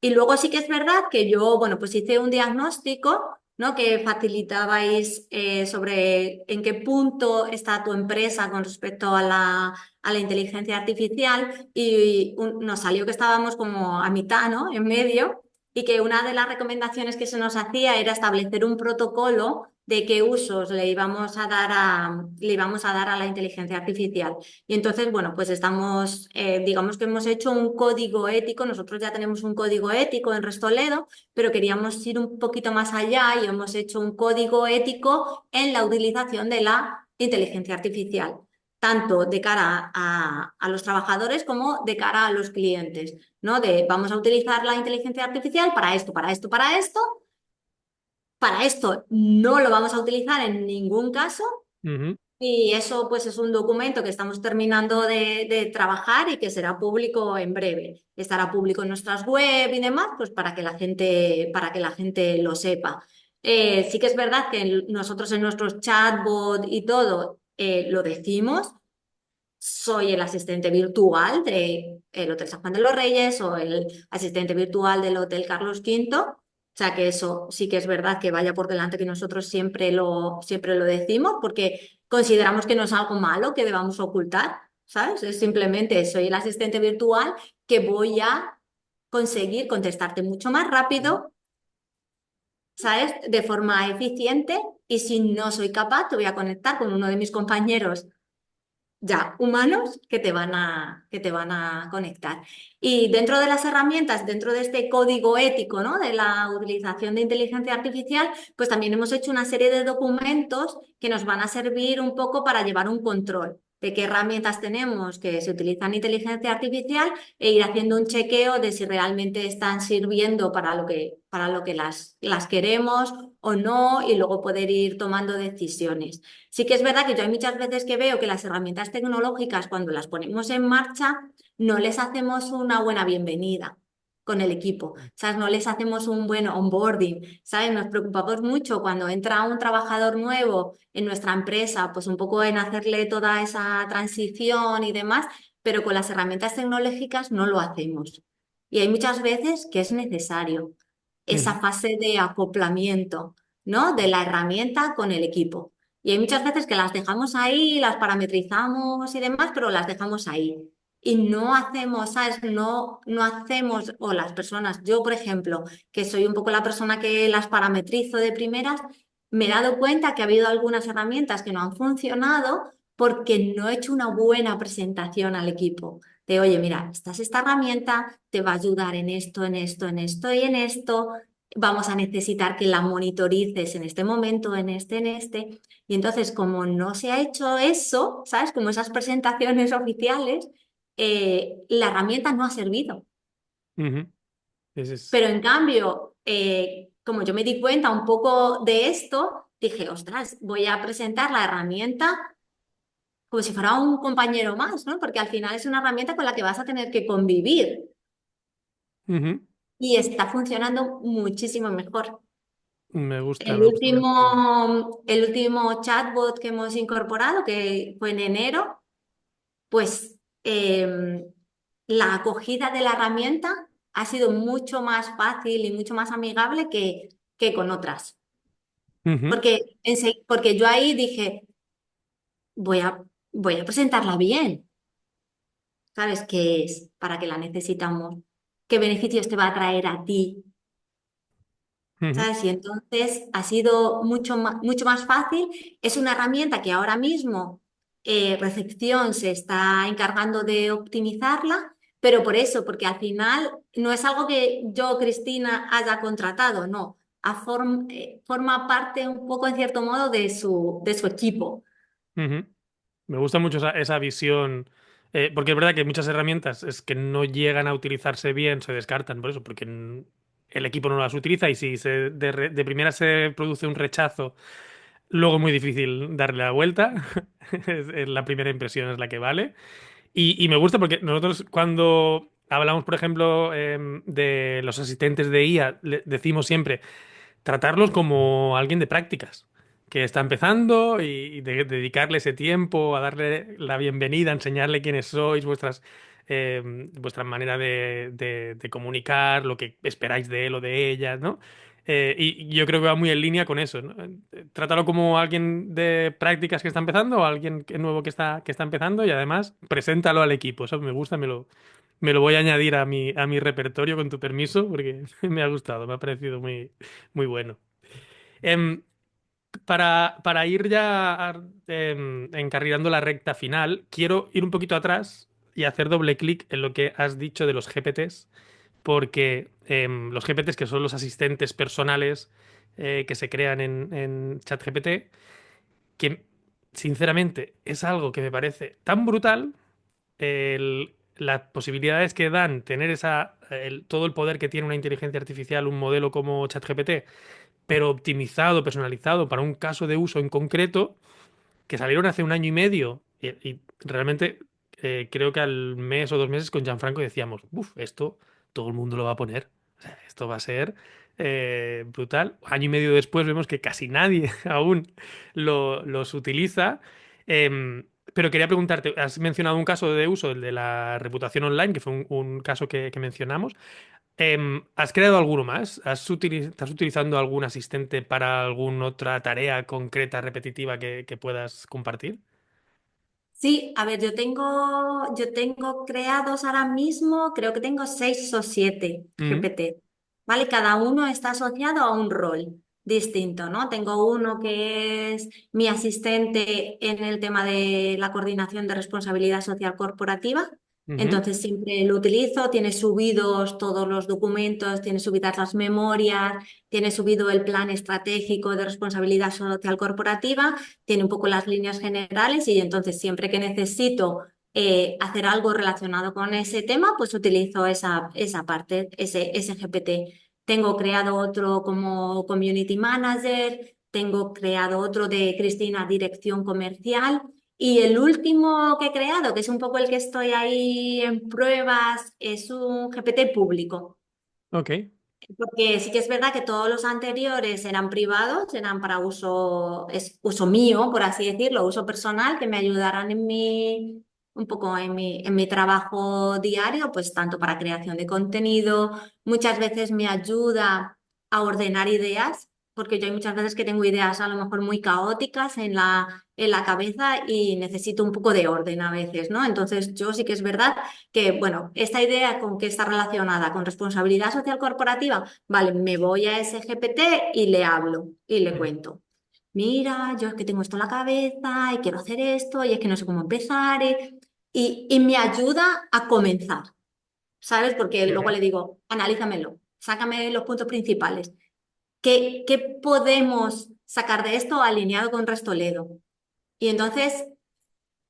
Y luego sí que es verdad que yo, bueno, pues hice un diagnóstico, ¿no? Que facilitabais sobre en qué punto está tu empresa con respecto a la inteligencia artificial y nos salió que estábamos como a mitad, ¿no? En medio y que una de las recomendaciones que se nos hacía era establecer un protocolo de qué usos le íbamos a dar a la inteligencia artificial. Y entonces, bueno, pues estamos, digamos que hemos hecho un código ético, nosotros ya tenemos un código ético en Restoledo, pero queríamos ir un poquito más allá y hemos hecho un código ético en la utilización de la inteligencia artificial, tanto de cara a los trabajadores como de cara a los clientes, ¿no? De vamos a utilizar la inteligencia artificial para esto, para esto, para esto. Para esto no lo vamos a utilizar en ningún caso Ujú. y eso pues es un documento que estamos terminando de trabajar y que será público en breve. Estará público en nuestras web y demás, pues para que la gente lo sepa. Sí que es verdad que nosotros en nuestros chatbot y todo lo decimos. Soy el asistente virtual del Hotel San Juan de los Reyes o el asistente virtual del Hotel Carlos V. O sea que eso sí que es verdad que vaya por delante que nosotros siempre lo decimos porque consideramos que no es algo malo que debamos ocultar, ¿sabes? Es simplemente soy el asistente virtual que voy a conseguir contestarte mucho más rápido, ¿sabes? De forma eficiente y si no soy capaz, te voy a conectar con uno de mis compañeros ya humanos que te van a conectar. Y dentro de las herramientas, dentro de este código ético, ¿no? De la utilización de inteligencia artificial, pues también hemos hecho una serie de documentos que nos van a servir un poco para llevar un control de qué herramientas tenemos que se utilizan inteligencia artificial e ir haciendo un chequeo de si realmente están sirviendo para lo que las queremos o no y luego poder ir tomando decisiones. Sí que es verdad que yo hay muchas veces que veo que las herramientas tecnológicas, cuando las ponemos en marcha, no les hacemos una buena bienvenida con el equipo, ¿sabes? No les hacemos un buen onboarding, ¿sabes? Nos preocupamos mucho cuando entra un trabajador nuevo en nuestra empresa, pues un poco en hacerle toda esa transición y demás, pero con las herramientas tecnológicas no lo hacemos. Y hay muchas veces que es necesario Ujú. esa fase de acoplamiento, ¿no? De la herramienta con el equipo. Y hay muchas veces que las dejamos ahí, las parametrizamos y demás, pero las dejamos ahí. Y no hacemos, ¿sabes? No hacemos, o las personas, yo por ejemplo, que soy un poco la persona que las parametrizo de primeras, me he dado cuenta que ha habido algunas herramientas que no han funcionado porque no he hecho una buena presentación al equipo. De, oye, mira, esta herramienta, te va a ayudar en esto, en esto, en esto y en esto. Vamos a necesitar que la monitorices en este momento, en este. Y entonces, como no se ha hecho eso, ¿sabes? Como esas presentaciones oficiales, la herramienta no ha servido. Ujú. Ese es- Pero en cambio, como yo me di cuenta un poco de esto, dije, ostras, voy a presentar la herramienta como si fuera un compañero más, ¿no? Porque al final es una herramienta con la que vas a tener que convivir Ujú. y está funcionando muchísimo mejor. Me gusta mucho. El último chatbot que hemos incorporado, que fue en enero, pues la acogida de la herramienta ha sido mucho más fácil y mucho más amigable que con otras. Ujú. Porque yo ahí dije, voy a, voy a presentarla bien. ¿Sabes qué es? ¿Para qué la necesitamos? ¿Qué beneficios te va a traer a ti? Ujú. ¿Sabes? Y entonces ha sido mucho más fácil. Es una herramienta que ahora mismo Recepción se está encargando de optimizarla, pero por eso, porque al final no es algo que yo, Cristina, haya contratado, no. Forma parte un poco, en cierto modo, de su equipo. Ujú. Me gusta mucho esa visión, porque es verdad que muchas herramientas es que no llegan a utilizarse bien, se descartan por eso, porque el equipo no las utiliza y si de primera se produce un rechazo, luego es muy difícil darle la vuelta. La primera impresión es la que vale. Y me gusta porque nosotros cuando hablamos, por ejemplo, de los asistentes de IA, decimos siempre tratarlos como alguien de prácticas, que está empezando y dedicarle ese tiempo a darle la bienvenida, a enseñarle quiénes sois, vuestra manera de comunicar, lo que esperáis de él o de ellas, ¿no? Y yo creo que va muy en línea con eso, ¿no? Trátalo como alguien de prácticas que está empezando o alguien nuevo que está empezando y además preséntalo al equipo. Eso me gusta, me lo voy a añadir a mi repertorio con tu permiso porque me ha gustado, me ha parecido muy bueno. Em, para ir ya encarrilando la recta final, quiero ir un poquito atrás y hacer doble clic en lo que has dicho de los GPTs, porque los GPTs, que son los asistentes personales que se crean en ChatGPT, que sinceramente es algo que me parece tan brutal, las posibilidades que dan tener todo el poder que tiene una inteligencia artificial, un modelo como ChatGPT, pero optimizado, personalizado para un caso de uso en concreto, que salieron hace un año y medio. Y realmente creo que al mes o 2 meses con Gianfranco decíamos, uff, esto todo el mundo lo va a poner. O sea, esto va a ser brutal. Año y medio después vemos que casi nadie aún los utiliza. Pero quería preguntarte, has mencionado un caso de uso, el de la reputación online, que fue un caso que mencionamos. ¿Has creado alguno más? ¿Estás utilizando algún asistente para alguna otra tarea concreta, repetitiva que puedas compartir? Sí, a ver, yo tengo creados ahora mismo, creo que tengo 6 o 7 Mm, GPT, ¿vale? Cada uno está asociado a un rol distinto, ¿no? Tengo uno que es mi asistente en el tema de la coordinación de responsabilidad social corporativa, ujú, entonces siempre lo utilizo, tiene subidos todos los documentos, tiene subidas las memorias, tiene subido el plan estratégico de responsabilidad social corporativa, tiene un poco las líneas generales y entonces siempre que necesito hacer algo relacionado con ese tema, pues utilizo esa parte, ese GPT. Tengo creado otro como Community Manager, tengo creado otro de Cristina, Dirección Comercial. Y el último que he creado, que es un poco el que estoy ahí en pruebas, es un GPT público. ok. Porque sí que es verdad que todos los anteriores eran privados, eran para uso mío, por así decirlo, uso personal, que me ayudaran un poco en mi trabajo diario, pues tanto para creación de contenido, muchas veces me ayuda a ordenar ideas, porque yo hay muchas veces que tengo ideas a lo mejor muy caóticas en la cabeza y necesito un poco de orden a veces, ¿no? Entonces yo sí que es verdad que, bueno, esta idea con que está relacionada con responsabilidad social corporativa, vale, me voy a ese GPT y le hablo y le Ujú, cuento. Mira, yo es que tengo esto en la cabeza y quiero hacer esto y es que no sé cómo empezar y me ayuda a comenzar, ¿sabes? Porque luego ujú, le digo, analízamelo, sácame los puntos principales. ¿Qué podemos sacar de esto alineado con Restoledo? Y entonces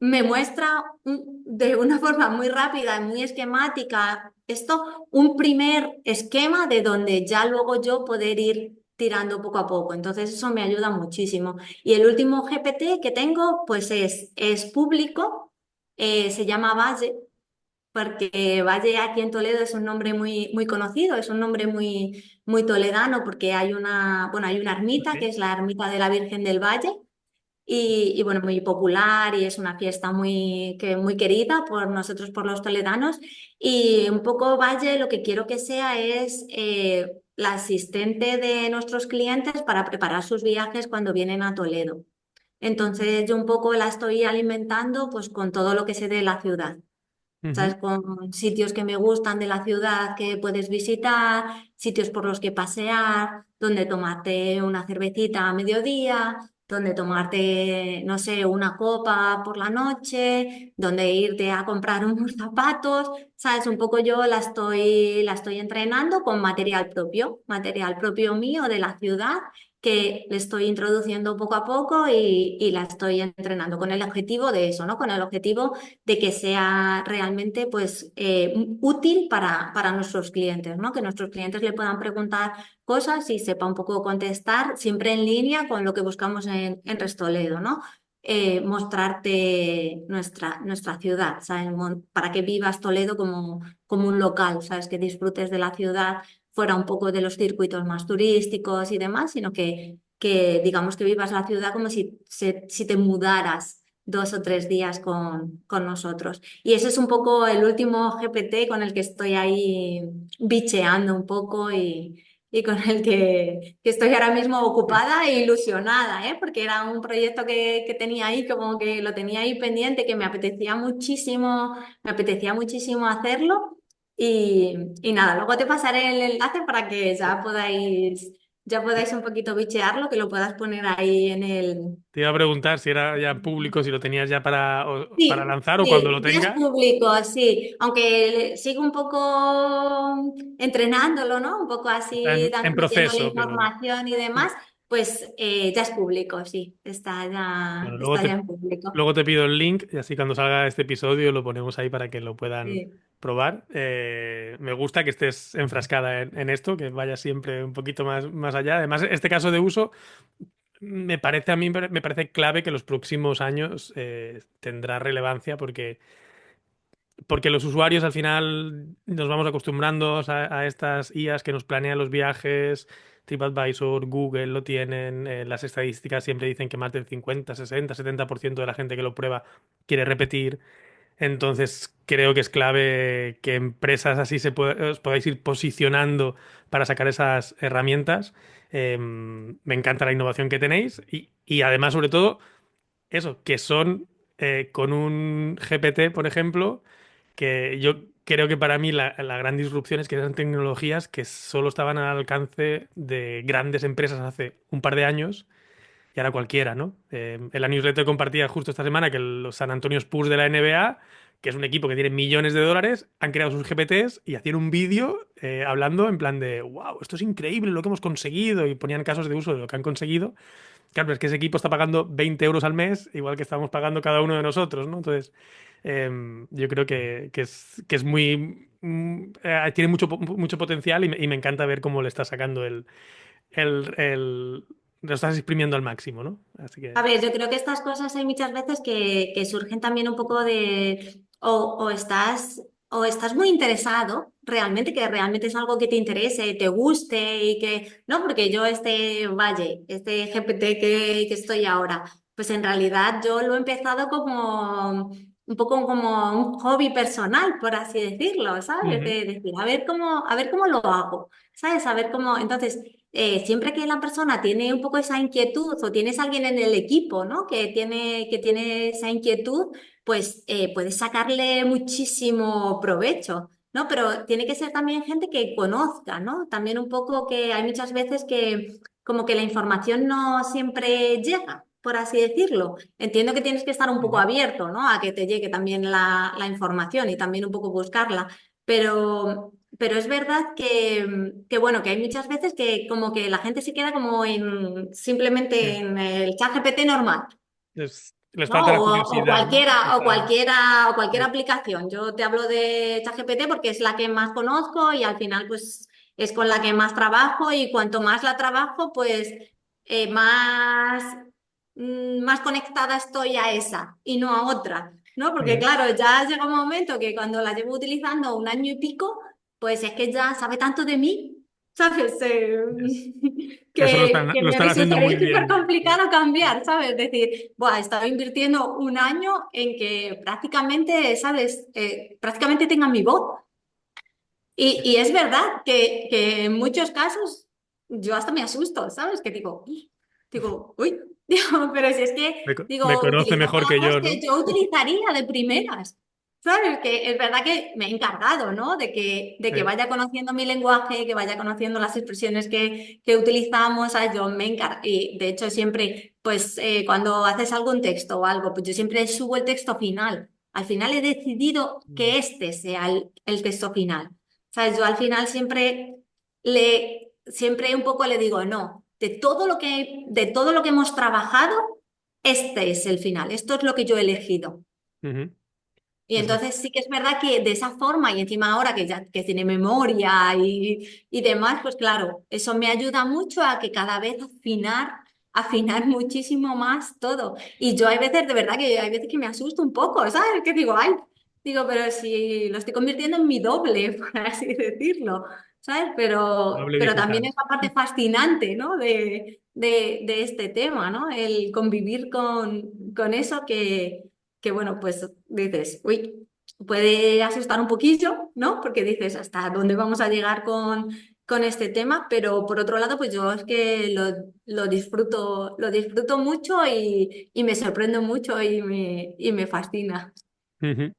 me muestra de una forma muy rápida y muy esquemática esto, un primer esquema de donde ya luego yo poder ir tirando poco a poco. Entonces eso me ayuda muchísimo. Y el último GPT que tengo pues es público, se llama Valle, porque Valle aquí en Toledo es un nombre muy, muy conocido, es un nombre muy, muy toledano porque hay una ermita que ok. es la ermita de la Virgen del Valle y bueno, muy popular y es una fiesta muy querida por nosotros, por los toledanos. Y un poco Valle lo que quiero que sea es la asistente de nuestros clientes para preparar sus viajes cuando vienen a Toledo. Entonces yo un poco la estoy alimentando pues con todo lo que sé de la ciudad. Ujú, ¿Sabes? Con sitios que me gustan de la ciudad que puedes visitar, sitios por los que pasear, donde tomarte una cervecita a mediodía, donde tomarte, no sé, una copa por la noche, donde irte a comprar unos zapatos, ¿sabes? Un poco yo la estoy entrenando con material propio mío de la ciudad que le estoy introduciendo poco a poco y la estoy entrenando con el objetivo de eso, ¿no? Con el objetivo de que sea realmente pues, útil para nuestros clientes, ¿no? Que nuestros clientes le puedan preguntar cosas y sepa un poco contestar, siempre en línea con lo que buscamos en Restoledo, ¿no? Mostrarte nuestra ciudad, ¿sabes? Para que vivas Toledo como un local, ¿sabes? Que disfrutes de la ciudad fuera un poco de los circuitos más turísticos y demás, sino que digamos que vivas la ciudad como si te mudaras 2 o 3 días con nosotros. Y ese es un poco el último GPT con el que estoy ahí bicheando un poco y con el que estoy ahora mismo ocupada e ilusionada, ¿eh? Porque era un proyecto que tenía ahí, como que lo tenía ahí pendiente, que me apetecía muchísimo hacerlo. Y nada, luego te pasaré el enlace para que ya podáis un poquito bichearlo, que lo puedas poner ahí en el... Te iba a preguntar si era ya público, si lo tenías ya para Sí, lanzar o cuando lo sí, ya es tengas. público, sí, aunque sigo un poco entrenándolo, ¿no? Un poco Está así, en metiéndole proceso, pero información y demás, pues ya es público, sí, está ya, bueno, está ya en público. luego te pido el link y así cuando salga este episodio lo ponemos ahí para que lo puedan Sí. probar. Me gusta que estés enfrascada en esto, que vayas siempre un poquito más allá. Además, este caso de uso me parece a mí me parece clave que los próximos años tendrá relevancia porque los usuarios al final nos vamos acostumbrando a estas IAs que nos planean los viajes. TripAdvisor, Google lo tienen, las estadísticas siempre dicen que más del 50, 60, 70% de la gente que lo prueba quiere repetir. Entonces creo que es clave que empresas así os podáis ir posicionando para sacar esas herramientas. Me encanta la innovación que tenéis y además, sobre todo, eso, que son con un GPT, por ejemplo, que yo creo que para mí la gran disrupción es que eran tecnologías que solo estaban al alcance de grandes empresas hace un par de años y ahora cualquiera, ¿no? En la newsletter compartía justo esta semana que los San Antonio Spurs de la NBA, que es un equipo que tiene millones de dólares, han creado sus GPTs y hacían un vídeo hablando en plan de, wow, esto es increíble lo que hemos conseguido y ponían casos de uso de lo que han conseguido. Claro, pero es que ese equipo está pagando 20 euros al mes, igual que estamos pagando cada uno de nosotros, ¿no? Entonces, yo creo que es muy... tiene mucho potencial y me encanta ver cómo le está sacando lo estás exprimiendo al máximo, ¿no? Así que... A ver, yo creo que estas cosas hay muchas veces que surgen también un poco de, o estás muy interesado realmente, que realmente es algo que te interese, te guste y que, no, porque yo este GPT que estoy ahora, pues en realidad yo lo he empezado como un poco como un hobby personal, por así decirlo, ¿sabes? Ujú. De decir, a ver cómo lo hago, ¿sabes? A ver cómo, entonces siempre que la persona tiene un poco esa inquietud o tienes alguien en el equipo, ¿no? que tiene esa inquietud, pues puedes sacarle muchísimo provecho, ¿no? Pero tiene que ser también gente que conozca, ¿no? También un poco que hay muchas veces que como que la información no siempre llega, por así decirlo. Entiendo que tienes que estar un poco Ujú. abierto, ¿no? A que te llegue también la información y también un poco buscarla. Pero es verdad que, bueno, que hay muchas veces que como que la gente se queda como simplemente Sí. en el chat GPT normal, Les ¿no? falta la O curiosidad, ¿no? cualquiera, o Esa- cualquiera, o cualquier sí. aplicación. Yo te hablo de ChatGPT porque es la que más conozco y al final pues es con la que más trabajo y cuanto más la trabajo pues más conectada estoy a esa y no a otra, ¿no? Porque Ujú. claro, ya llega un momento que cuando la llevo utilizando un año y pico, pues es que ya sabe tanto de mí, ¿sabes? Yes. Eso lo Que, están, que lo me están haciendo resultaría muy súper bien. Sí. complicado cambiar, ¿sabes? Es decir, buah, estaba invirtiendo un año en que prácticamente, ¿sabes? Prácticamente tenga mi voz. Y es verdad que en muchos casos yo hasta me asusto, ¿sabes? Que uy, digo, pero si es que, Me digo, conoce utiliza mejor que palabras yo, que ¿no? yo utilizaría de primeras, ¿sabes? Que es verdad que me he encargado, ¿no? De que Sí. vaya conociendo mi lenguaje, que vaya conociendo las expresiones que utilizamos, ¿sabes? Yo me encargo, y de hecho siempre, pues cuando haces algún texto o algo, pues yo siempre subo el texto final. Al final he decidido que este sea el texto final. ¿Sabes? Yo al final siempre un poco le digo, no, de todo lo que hemos trabajado, este es el final, esto es lo que yo he elegido. Ujú. Y Eso entonces sí que es verdad que de esa forma, y encima ahora que ya que tiene memoria y demás, pues claro, eso me ayuda mucho a que cada vez afinar muchísimo más todo. Y yo hay veces, de verdad que hay veces que me asusto un poco, ¿sabes? Que digo, ay. Digo, pero si lo estoy convirtiendo en mi doble, por así decirlo, ¿sabes? Doble Pero también digital. es la parte fascinante, ¿no? De este tema, ¿no? El convivir con eso que, bueno, pues dices, uy, puede asustar un poquillo, ¿no? Porque dices, ¿hasta dónde vamos a llegar con este tema? Pero por otro lado, pues yo es que lo disfruto mucho y me sorprendo mucho y me fascina. Ujú.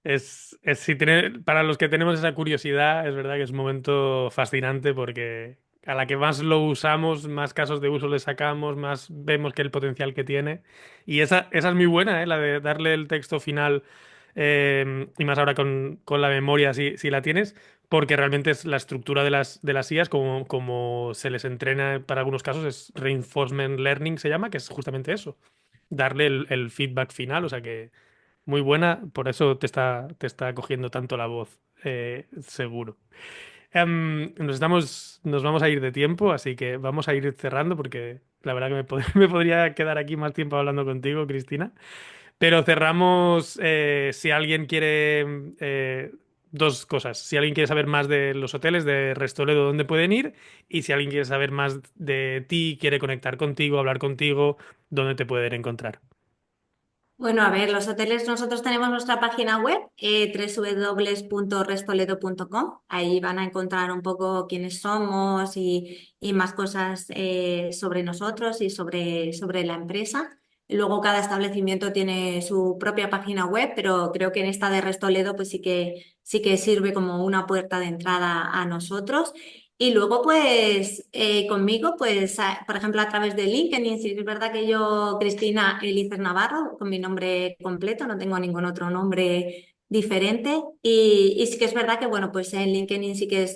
Si para los que tenemos esa curiosidad, es verdad que es un momento fascinante porque a la que más lo usamos, más casos de uso le sacamos, más vemos que el potencial que tiene. Y esa es muy buena, ¿eh? La de darle el texto final, y más ahora con la memoria, si la tienes, porque realmente es la estructura de las IAs, como se les entrena para algunos casos, es reinforcement learning, se llama, que es justamente eso, darle el feedback final, o sea que muy buena, por eso te está cogiendo tanto la voz, seguro. Nos vamos a ir de tiempo, así que vamos a ir cerrando porque la verdad que me podría quedar aquí más tiempo hablando contigo, Cristina. Pero cerramos, si alguien quiere, dos cosas. Si alguien quiere saber más de los hoteles de Restoledo, dónde pueden ir, y si alguien quiere saber más de ti, quiere conectar contigo, hablar contigo, dónde te pueden encontrar. Bueno, a ver, los hoteles, nosotros tenemos nuestra página web, www.restoledo.com. Ahí van a encontrar un poco quiénes somos y más cosas sobre nosotros y sobre la empresa. Luego cada establecimiento tiene su propia página web, pero creo que en esta de Restoledo pues sí que sirve como una puerta de entrada a nosotros. Y luego, pues, conmigo, pues, por ejemplo, a través de LinkedIn, sí es verdad que yo, Cristina Elícer Navarro, con mi nombre completo, no tengo ningún otro nombre diferente. Y sí que es verdad que, bueno, pues en LinkedIn sí que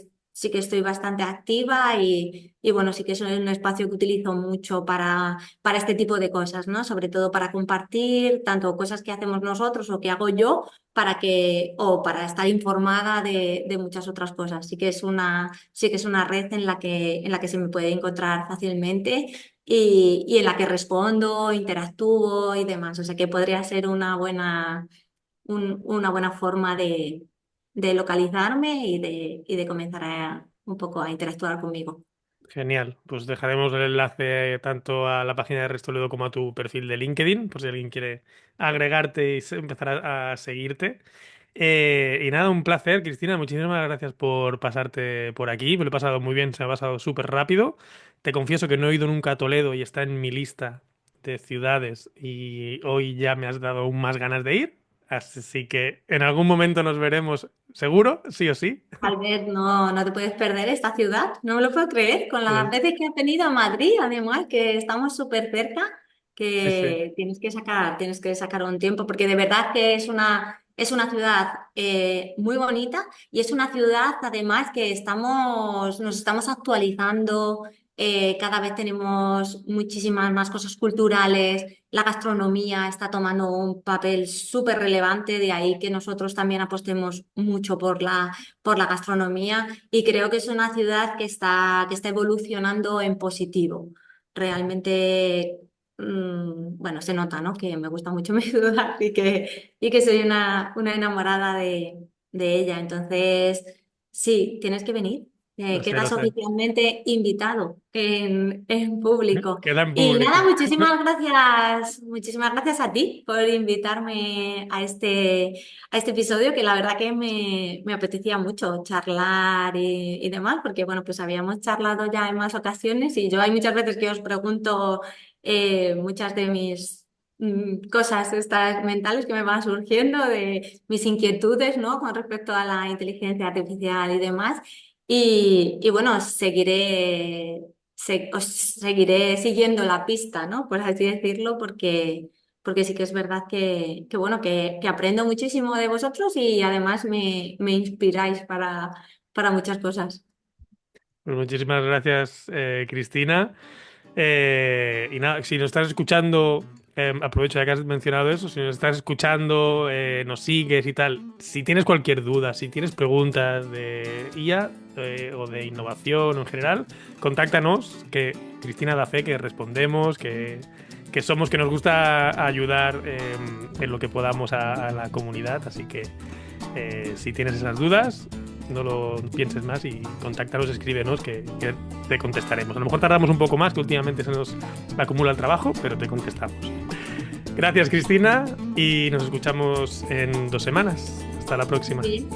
estoy bastante activa y bueno, sí que es un espacio que utilizo mucho para este tipo de cosas, ¿no? Sobre todo para compartir tanto cosas que hacemos nosotros o que hago yo o para estar informada de muchas otras cosas. Sí que es una red en la que se me puede encontrar fácilmente y en la que respondo, interactúo y demás. O sea que podría ser una buena forma de localizarme y de comenzar un poco a interactuar conmigo. Genial, pues dejaremos el enlace tanto a la página de Restoledo como a tu perfil de LinkedIn, por si alguien quiere agregarte y empezar a seguirte. Y nada, un placer, Cristina. Muchísimas gracias por pasarte por aquí. Me lo he pasado muy bien, se me ha pasado súper rápido. Te confieso que no he ido nunca a Toledo y está en mi lista de ciudades y hoy ya me has dado aún más ganas de ir. Así que en algún momento nos veremos, seguro, sí o sí. Albert, no te puedes perder esta ciudad, no me lo puedo creer, con las veces que has venido a Madrid, además, que estamos súper cerca, Sí, sí. que tienes que sacar un tiempo, porque de verdad que es una ciudad muy bonita y es una ciudad, además, que nos estamos actualizando, cada vez tenemos muchísimas más cosas culturales, la gastronomía está tomando un papel súper relevante, de ahí que nosotros también apostemos mucho por la gastronomía y creo que es una ciudad que está evolucionando en positivo. Realmente, bueno, se nota, ¿no? Que me gusta mucho mi ciudad y que soy una enamorada de ella. Entonces, sí, tienes que venir. Lo sé, lo Quedas sé. oficialmente invitado en público. Queda en Y público. nada, muchísimas gracias a ti por invitarme a este episodio que la verdad que me apetecía mucho charlar y demás, porque bueno, pues habíamos charlado ya en más ocasiones y yo hay muchas veces que os pregunto muchas de mis cosas estas mentales que me van surgiendo, de mis inquietudes, ¿no? Con respecto a la inteligencia artificial y demás. Y bueno, os seguiré siguiendo la pista, ¿no? Por así decirlo, porque sí que es verdad que bueno, que aprendo muchísimo de vosotros y además me inspiráis para muchas cosas. Pues muchísimas gracias, Cristina. Y nada, si nos estás escuchando, aprovecho ya que has mencionado eso, si nos estás escuchando, nos sigues y tal, si tienes cualquier duda, si tienes preguntas de IA, o de innovación en general, contáctanos, que Cristina da fe que respondemos, que somos, que nos gusta ayudar en lo que podamos a la comunidad. Así que si tienes esas dudas, no lo pienses más y contáctanos, escríbenos, que te contestaremos. A lo mejor tardamos un poco más, que últimamente se nos acumula el trabajo, pero te contestamos. Gracias, Cristina, y nos escuchamos en 2 semanas. Hasta la próxima. Sí.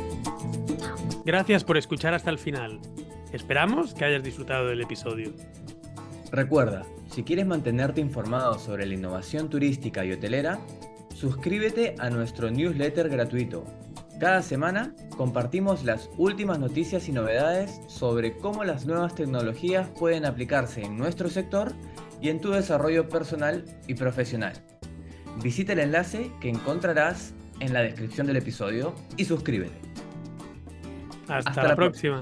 Gracias por escuchar hasta el final. Esperamos que hayas disfrutado del episodio. Recuerda, si quieres mantenerte informado sobre la innovación turística y hotelera, suscríbete a nuestro newsletter gratuito. Cada semana compartimos las últimas noticias y novedades sobre cómo las nuevas tecnologías pueden aplicarse en nuestro sector y en tu desarrollo personal y profesional. Visita el enlace que encontrarás en la descripción del episodio y suscríbete. Hasta la próxima.